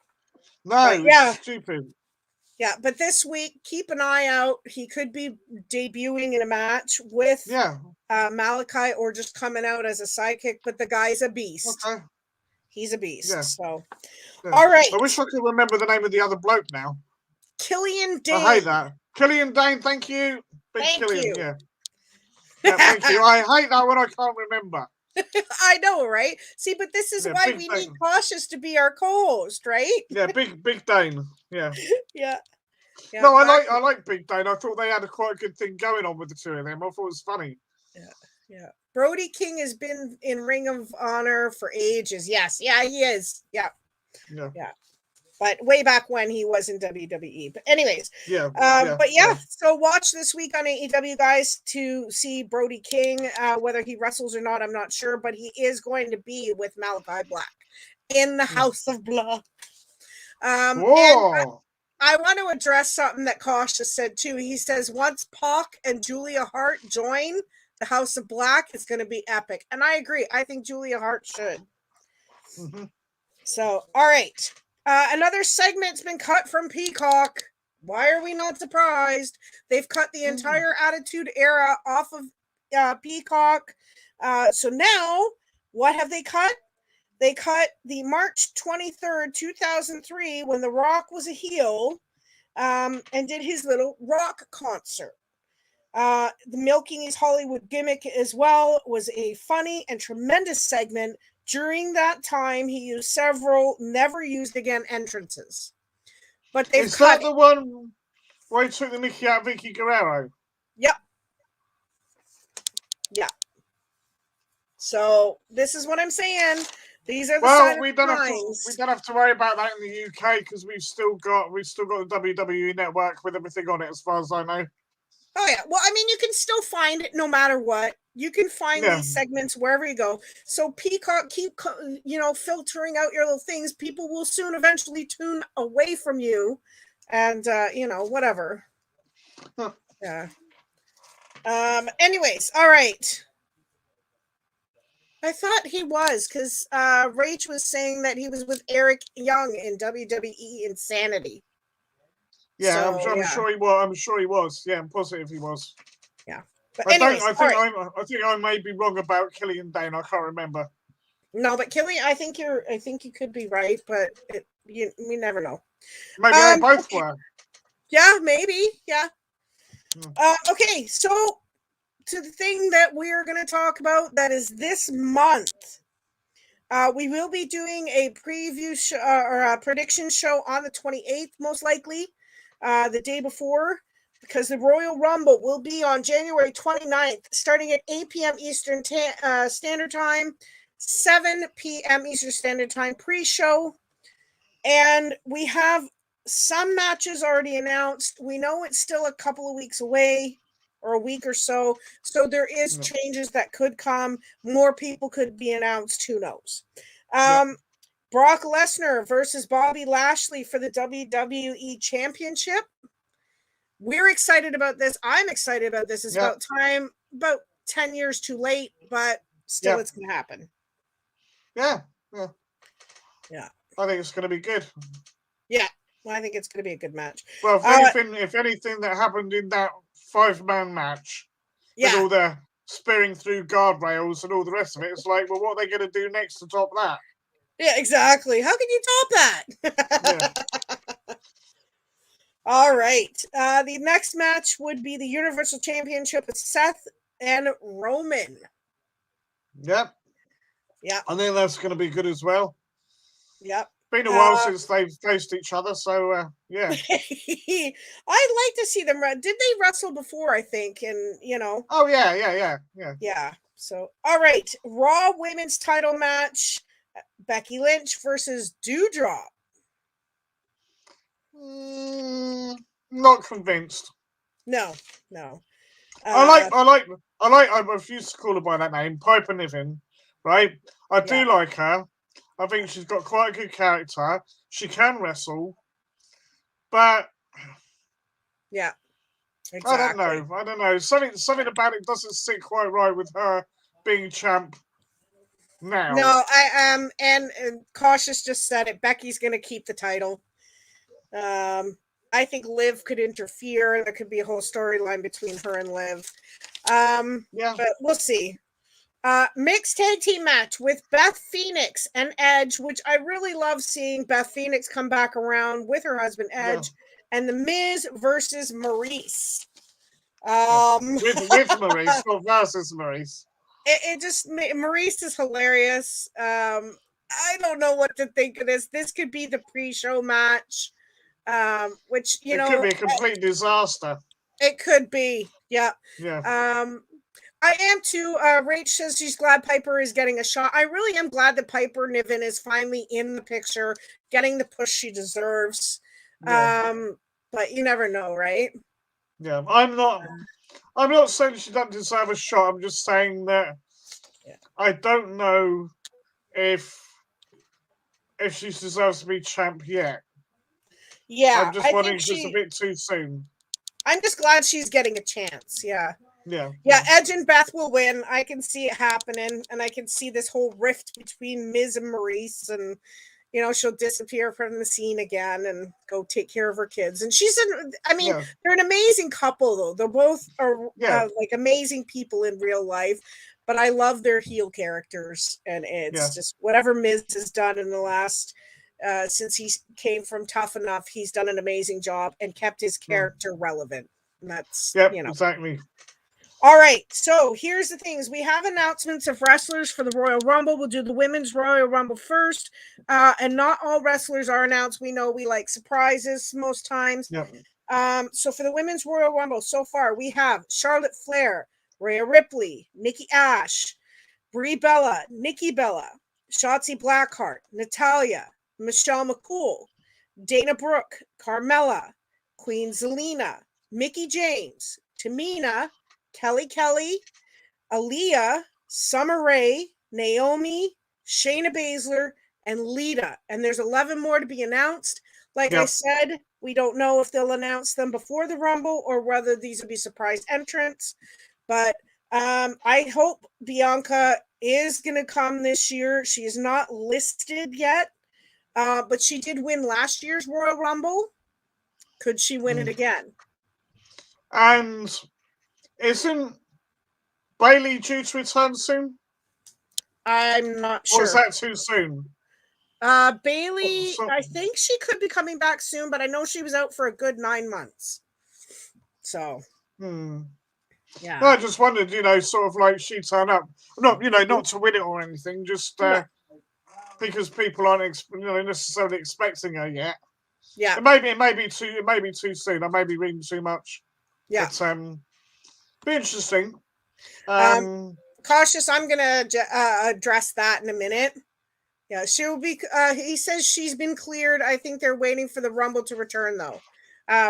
No, it's stupid. Yeah, but this week, keep an eye out. He could be debuting in a match with Malachi or just coming out as a sidekick, but the guy's a beast. Okay. He's a beast. Yeah. So, all right. I wish I could remember the name of the other bloke now. Killian Dane. I hate that. Killian Dane, thank you. Thank you. Yeah, thank you. I hate that when I can't remember. I know, right? See, but this is why we need Cautious to be our co-host, right? Yeah, Big Dane. Yeah. Yeah. No, I like Big Dane. I thought they had quite a good thing going on with the two of them. I thought it was funny. Yeah. Brody King has been in Ring of Honor for ages. Yes. Yeah, he is. Yeah. But way back when he was in WWE. But anyways. So watch this week on AEW, guys, to see Brody King. Whether he wrestles or not, I'm not sure. But he is going to be with Malachi Black in the House of Blood. And I want to address something that Cautious said, too. He says, once Pac and Julia Hart join the House of Black, it's going to be epic. And I agree. I think Julia Hart should. Mm-hmm. So, all right. Another segment's been cut from Peacock. Why are we not surprised? They've cut the entire Attitude Era off of Peacock. So now, what have they cut? They cut the March 23rd, 2003, when The Rock was a heel, and did his little Rock concert. The Milking His Hollywood gimmick as well was a funny and tremendous segment. During that time, he used several never used again entrances. But they've Is cut that the one where he took the Mickey out of Vicky Guerrero? Yep. Yeah. So this is what I'm saying. These are the signs we don't have to worry about that in the UK because we've still got the WWE network with everything on it, as far as I know. Oh yeah. Well, I mean, you can still find it no matter what. You can find these segments wherever you go. So Peacock, keep filtering out your little things. People will soon eventually tune away from you, and whatever. Huh. Yeah. Anyways, all right. I thought he was because Rach was saying that he was with Eric Young in WWE Insanity. Yeah, so, I'm sure he was. I'm sure he was. Yeah, I'm positive he was. Yeah. But anyways, I think I may be wrong about Killian Dane. I can't remember. No, but Killian, I think you could be right, but we never know. Maybe they both were. Yeah, maybe. Yeah. Okay, so to the thing that we're going to talk about that is this month. We will be doing a preview show or a prediction show on the 28th, most likely, the day before, because the Royal Rumble will be on January 29th, starting at 8 p.m. Eastern Standard Time, 7 p.m. Eastern Standard Time pre-show. And we have some matches already announced. We know it's still a couple of weeks away, or a week or so. So there is changes that could come. More people could be announced. Who knows? Brock Lesnar versus Bobby Lashley for the WWE Championship. We're excited about this. I'm excited about this. It's about time, about 10 years too late, but still it's going to happen. Yeah. I think it's going to be good. Yeah. Well, I think it's going to be a good match. Well, if anything that happened in that 5-man match, with all the spearing through guardrails and all the rest of it, it's like, well, what are they going to do next to top that? Yeah, exactly. How can you top that? All right. The next match would be the Universal Championship with Seth and Roman. Yep. Yeah. I think that's going to be good as well. Yep. Been a while since they've faced each other, so yeah. I'd like to see them. Did they wrestle before? I think, and Oh yeah. Yeah. So, all right, Raw Women's Title match: Becky Lynch versus Doudrop. Not convinced. No. I refuse to call her by that name, Piper Niven. Right? I do like her. I think she's got quite a good character. She can wrestle, but yeah, exactly. I don't know. Something about it doesn't sit quite right with her being champ now. No, I and Cautious just said it. Becky's going to keep the title. I think Liv could interfere. There could be a whole storyline between her and Liv. But we'll see. Mixed tag team match with Beth Phoenix and Edge, which I really love seeing Beth Phoenix come back around with her husband Edge, and The Miz versus Maurice. With Maurice, not versus Maurice. It just Maurice is hilarious. I don't know what to think of this. This could be the pre-show match, which it could be a complete disaster. It could be, yeah. I am too. Rach says she's glad Piper is getting a shot. I really am glad that Piper Niven is finally in the picture, getting the push she deserves. But you never know, right? Yeah, I'm not saying she doesn't deserve a shot. I'm just saying that I don't know if she deserves to be champ yet. Yeah, I'm just wondering if it's a bit too soon. I'm just glad she's getting a chance. Yeah. Yeah. Edge and Beth will win. I can see it happening, and I can see this whole rift between Miz and Maurice, and she'll disappear from the scene again and go take care of her kids. And they're an amazing couple, though. They both are like amazing people in real life, but I love their heel characters, and it's just whatever Miz has done in the last since he came from Tough Enough, he's done an amazing job and kept his character relevant. And that's exactly. All right, so here's the things. We have announcements of wrestlers for the Royal Rumble. We'll do the Women's Royal Rumble first, and not all wrestlers are announced. We know we like surprises most times. Yep. So for the Women's Royal Rumble, so far we have Charlotte Flair, Rhea Ripley, Nikki Ash, Brie Bella, Nikki Bella, Shotzi Blackheart, Natalya, Michelle McCool, Dana Brooke, Carmella, Queen Zelina, Mickie James, Tamina, Kelly, Aaliyah, Summer Rae, Naomi, Shayna Baszler, and Lita. And there's 11 more to be announced. Like I said, we don't know if they'll announce them before the Rumble or whether these will be surprise entrants. But I hope Bianca is going to come this year. She is not listed yet, but she did win last year's Royal Rumble. Could she win it again? And isn't Bayley due to return soon? I'm not sure. Or is that too soon? Bayley, I think she could be coming back soon, but I know she was out for a good 9 months. So, yeah. No, I just wondered, sort of like she turn up, not to win it or anything, just because people aren't, necessarily expecting her yet. Yeah. It may be too soon. I may be reading too much. Yeah. But, be interesting. Cautious. I'm gonna address that in a minute. Yeah, she'll be. He says she's been cleared. I think they're waiting for the Rumble to return though,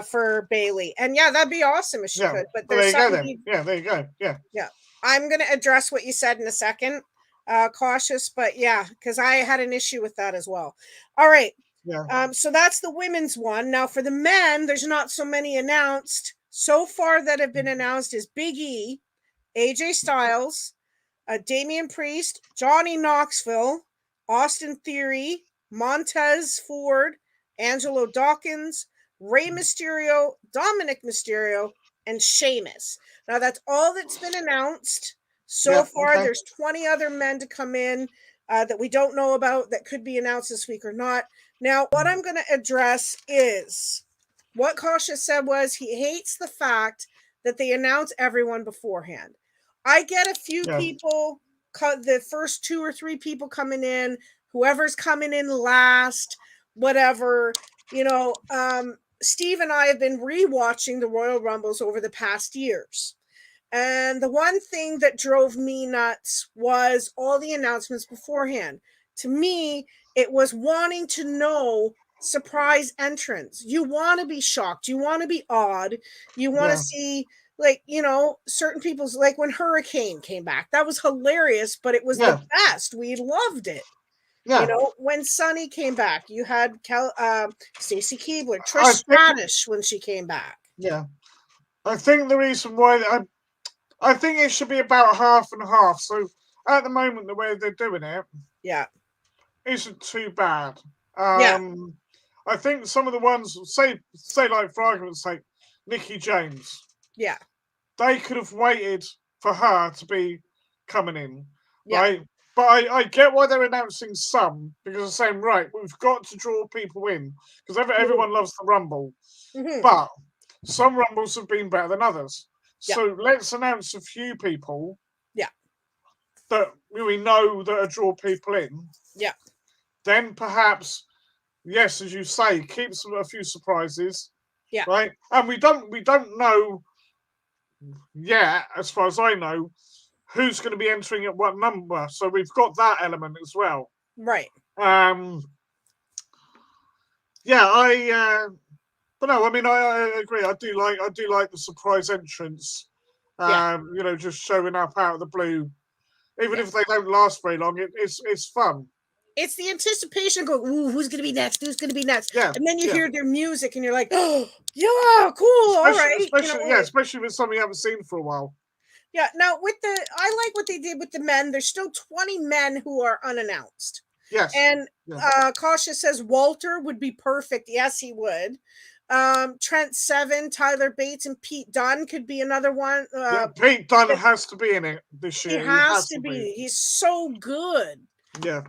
for Bayley. And yeah, that'd be awesome if she could. But there's there you go then. Yeah, there you go. Yeah. Yeah, I'm gonna address what you said in a second. Cautious, but yeah, because I had an issue with that as well. All right. Yeah. So that's the women's one. Now for the men, there's not so many announced so far that have been announced is Big E, AJ Styles, Damian Priest, Johnny Knoxville, Austin Theory, Montez Ford, Angelo Dawkins, Rey Mysterio, Dominic Mysterio, and Sheamus. Now that's all that's been announced so far. Okay. There's 20 other men to come in that we don't know about that could be announced this week or not. Now, what I'm going to address is what Cautious said was he hates the fact that they announce everyone beforehand. I get a few people, the first 2 or 3 people coming in, whoever's coming in last, whatever, Steve and I have been rewatching the Royal Rumbles over the past years. And the one thing that drove me nuts was all the announcements beforehand. To me, it was wanting to know surprise entrants. You want to be shocked. You want to be odd. You want to see, certain people's, like when Hurricane came back. That was hilarious, but it was the best. We loved it. Yeah. When Sunny came back, you had Stacy Keibler, Trish Stratus when she came back. Yeah. I think the reason why I think it should be about half and half. So at the moment, the way they're doing it, isn't too bad. I think some of the ones, say like for argument's sake, Mickie James. Yeah. They could have waited for her to be coming in, right? But I get why they're announcing some, because they're saying, right, we've got to draw people in, because everyone loves the Rumble. Mm-hmm. But some Rumbles have been better than others. So let's announce a few people that we know that draw people in. Yeah. Then perhaps, yes, as you say, keep a few surprises. Yeah. Right? And we don't know yet, as far as I know, who's going to be entering at what number. So we've got that element as well. Right. But no, I mean, I agree. I do like the surprise entrance. Just showing up out of the blue, even if they don't last very long. It's fun. It's the anticipation going, ooh, who's going to be next? Who's going to be next? Yeah. And then you hear their music and you're like, oh, yeah, cool. All right. Especially with something you haven't seen for a while. Yeah. Now, I like what they did with the men. There's still 20 men who are unannounced. Yes. And Cautious says Walter would be perfect. Yes, he would. Trent Seven, Tyler Bates, and Pete Dunne could be another one. Pete Dunne has to be in it this year. He has to be. He's so good. Yeah.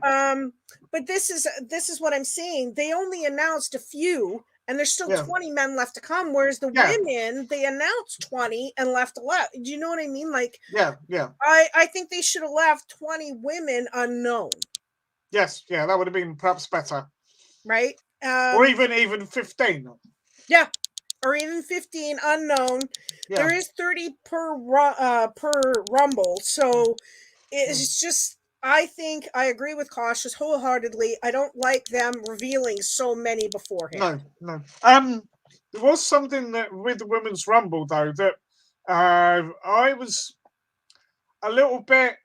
But this is what I'm saying. They only announced a few, and there's still 20 men left to come. Whereas the women, they announced 20 and left 11. Do you know what I mean? Like, I think they should have left 20 women unknown. Yes, that would have been perhaps better. Right? Or even 15. Yeah. Or even 15 unknown. Yeah. There is 30 per rumble. So it's just, I think I agree with Cautious wholeheartedly. I don't like them revealing so many beforehand. No. There was something that with the women's rumble though that I was a little bit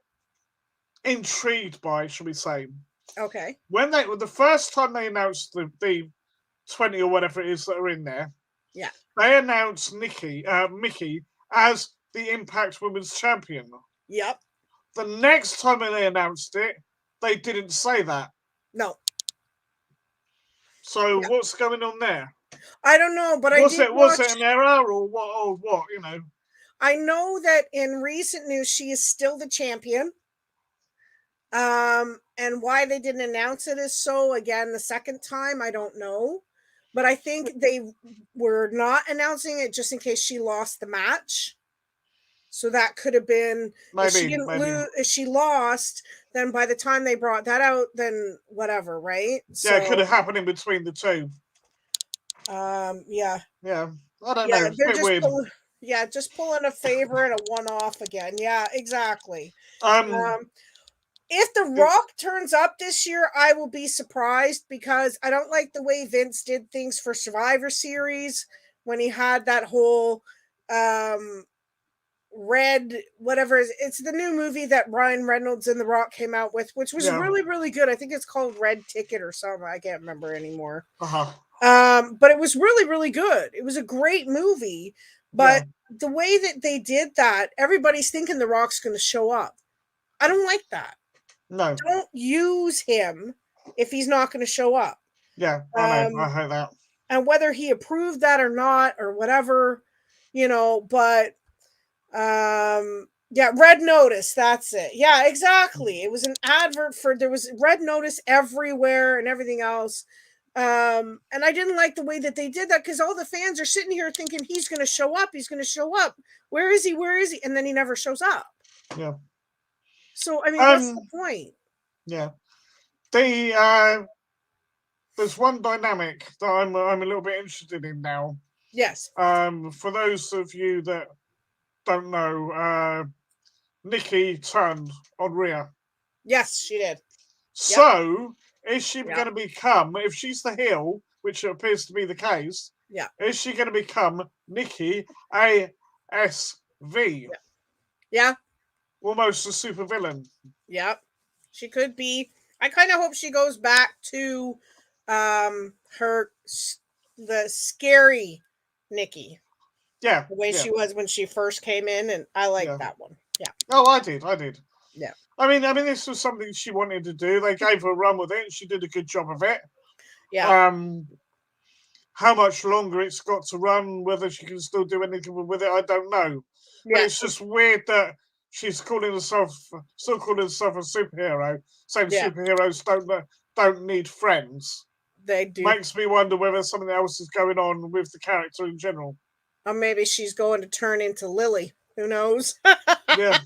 intrigued by, shall we say. Okay. When the first time they announced the 20 or whatever it is that are in there, they announced Mickey as the Impact Women's Champion. Yep. The next time they announced it, they didn't say that. No. So what's going on there? I don't know, but was it an error or what? You know. I know that in recent news she is still the champion. And why they didn't announce it is so again the second time, I don't know. But I think they were not announcing it just in case she lost the match. So that could have been if she didn't lose, if she lost, then by the time they brought that out, then whatever, right? Yeah, it could have happened in between the two. Yeah. Yeah. I don't know. It's a bit weird. Just pulling a favor and a one-off again. Yeah, exactly. If The Rock turns up this year, I will be surprised because I don't like the way Vince did things for Survivor Series when he had that whole Red, whatever. It's the new movie that Ryan Reynolds and The Rock came out with, which was really, really good. I think it's called Red Ticket or something. I can't remember anymore. But it was really, really good. It was a great movie. But the way that they did that, everybody's thinking The Rock's going to show up. I don't like that. No. Don't use him if he's not going to show up. Yeah, I know. I heard that. And whether he approved that or not or whatever, but Red Notice, that's it. Yeah, exactly. It was an advert there was Red Notice everywhere and everything else. And I didn't like the way that they did that because all the fans are sitting here thinking he's going to show up. He's going to show up. Where is he? Where is he? And then he never shows up. Yeah. So, I mean, what's the point? Yeah. There's one dynamic that I'm a little bit interested in now. Yes. For those of you that don't know, Nikki turned on Rhea. Yes, she did. So, is she going to become, if she's the heel, which appears to be the case, is she going to become Nikki ASV? Yeah. Almost a super villain. Yep. She could be. I kind of hope she goes back to the scary Nikki. Yeah. The way she was when she first came in, and I like that one. Yeah. Oh, I did. Yeah. I mean, this was something she wanted to do. They gave her a run with it, and she did a good job of it. Yeah. How much longer it's got to run, whether she can still do anything with it, I don't know. Yeah. But it's just weird that she's still calling herself a superhero. Saying superheroes don't need friends. They do. Makes me wonder whether something else is going on with the character in general. Or maybe she's going to turn into Lily. Who knows? Yeah.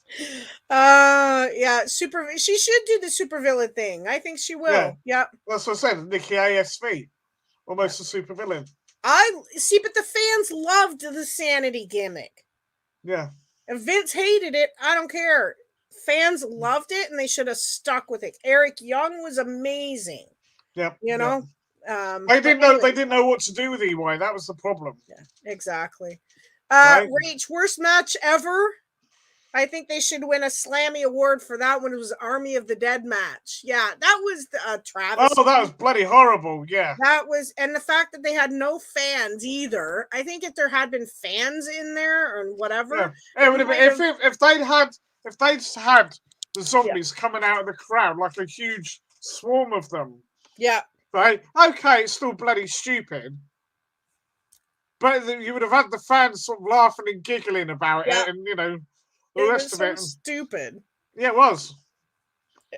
She should do the supervillain thing. I think she will. Yeah. That's what I said. Nikki ASV. Almost a supervillain. But the fans loved the sanity gimmick. Yeah. If Vince hated it, I don't care. Fans loved it, and they should have stuck with it. Eric Young was amazing. Yep. They didn't know what to do with EY. That was the problem. Yeah, exactly. Rach, worst match ever. I think they should win a Slammy award for that one. It was Army of the Dead match. Yeah, that was Travis. Oh, that was bloody horrible. Yeah. That was, and the fact that they had no fans either. I think if there had been fans in there or whatever, it would have been, if they'd had the zombies coming out of the crowd like a huge swarm of them. Yeah. Right. Okay, it's still bloody stupid. But you would have had the fans sort of laughing and giggling about it, and the rest of it. Stupid. Yeah, it was.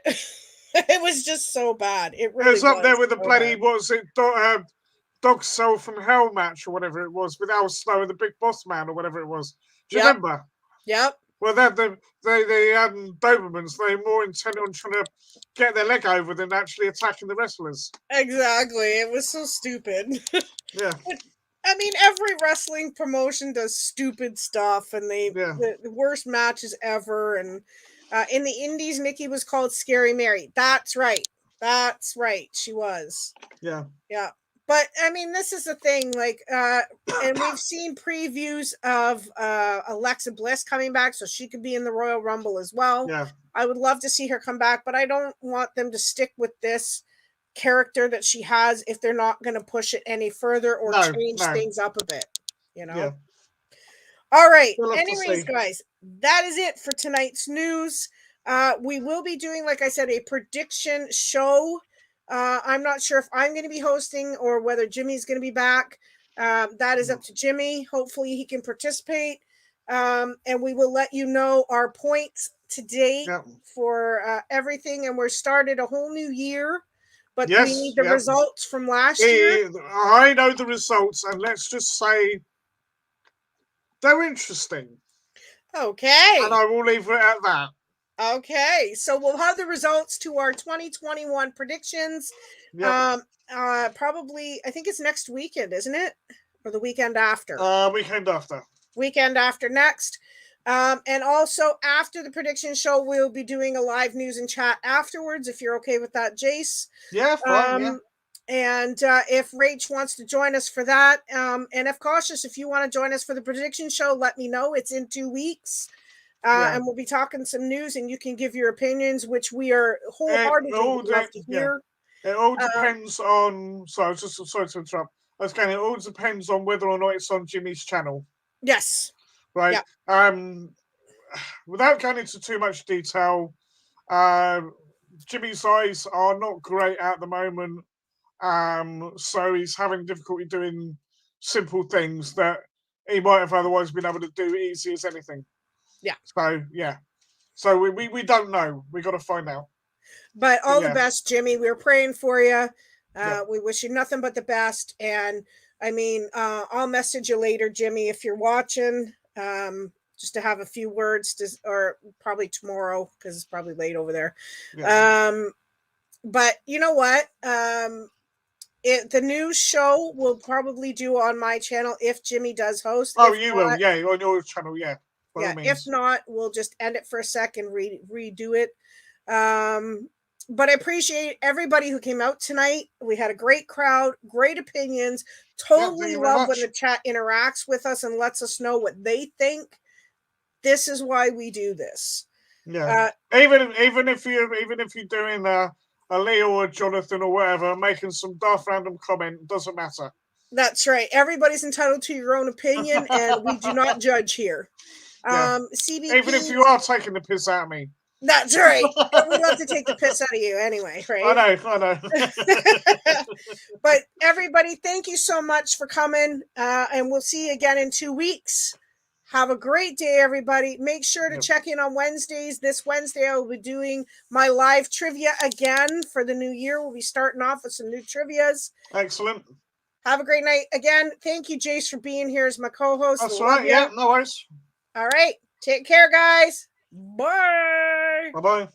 It was just so bad. It really was up there with the bloody bad. What was it? Dog Cell from Hell match or whatever it was with Al Snow and the Big Boss Man or whatever it was. Do you remember? Yep. Well, the Dobermans, they're more intent on trying to get their leg over than actually attacking the wrestlers. Exactly. It was so stupid. Yeah. I mean, every wrestling promotion does stupid stuff, and the worst matches ever. And in the Indies, Nikki was called Scary Mary. That's right. That's right. She was. Yeah. Yeah. But I mean, this is the thing, like, and we've seen previews of Alexa Bliss coming back, so she could be in the Royal Rumble as well. Yeah. I would love to see her come back, but I don't want them to stick with this character that she has if they're not going to push it any further or change things up a bit, you know? Yeah. All right. Anyways, guys, that is it for tonight's news. We will be doing, like I said, a prediction show. I'm not sure if I'm going to be hosting or whether Jimmy's going to be back. That is up to Jimmy. Hopefully he can participate. And we will let you know our points today for everything. And we're started a whole new year, but we need the results from last year. I know the results, and let's just say they're interesting. Okay. And I will leave it at that. Okay, so we'll have the results to our 2021 predictions. Probably, I think it's next weekend, isn't it? Or the weekend after? Weekend after. Weekend after next. And also after the prediction show, we'll be doing a live news and chat afterwards, if you're okay with that, Jace. Yeah, fine, And if Rach wants to join us for that, and if Cautious, if you want to join us for the prediction show, let me know. It's in 2 weeks. And we'll be talking some news, and you can give your opinions, which we are wholeheartedly love to hear. It all depends on. Sorry to interrupt. I was saying it all depends on whether or not it's on Jimmy's channel. Yes. Right. Without going into too much detail, Jimmy's eyes are not great at the moment. So he's having difficulty doing simple things that he might have otherwise been able to do easy as anything. Yeah. So we don't know. We got to find out. But all the best, Jimmy. We're praying for you. We wish you nothing but the best. And I mean, I'll message you later, Jimmy, if you're watching, just to have a few words or probably tomorrow, because it's probably late over there. Yeah. But you know what? The news show we'll probably do on my channel if Jimmy does host. Oh, you will, yeah, on your channel, yeah. Yeah, if not, we'll just end it for a second, redo it. But I appreciate everybody who came out tonight. We had a great crowd, great opinions. Totally love when the chat interacts with us and lets us know what they think. This is why we do this. Yeah. Even if you're doing a Leo or Jonathan or whatever, making some daft random comment, doesn't matter. That's right. Everybody's entitled to your own opinion, and we do not judge here. CBP, even if you are taking the piss out of me. That's right. We love to take the piss out of you anyway, right? I know. But everybody, thank you so much for coming, and we'll see you again in 2 weeks. Have a great day, everybody. Make sure to check in on Wednesdays. This Wednesday, I will be doing my live trivia again for the new year. We'll be starting off with some new trivias. Excellent. Have a great night. Again, thank you, Jace, for being here as my co-host. That's all right. Yeah, no worries. All right. Take care, guys. Bye. Bye-bye.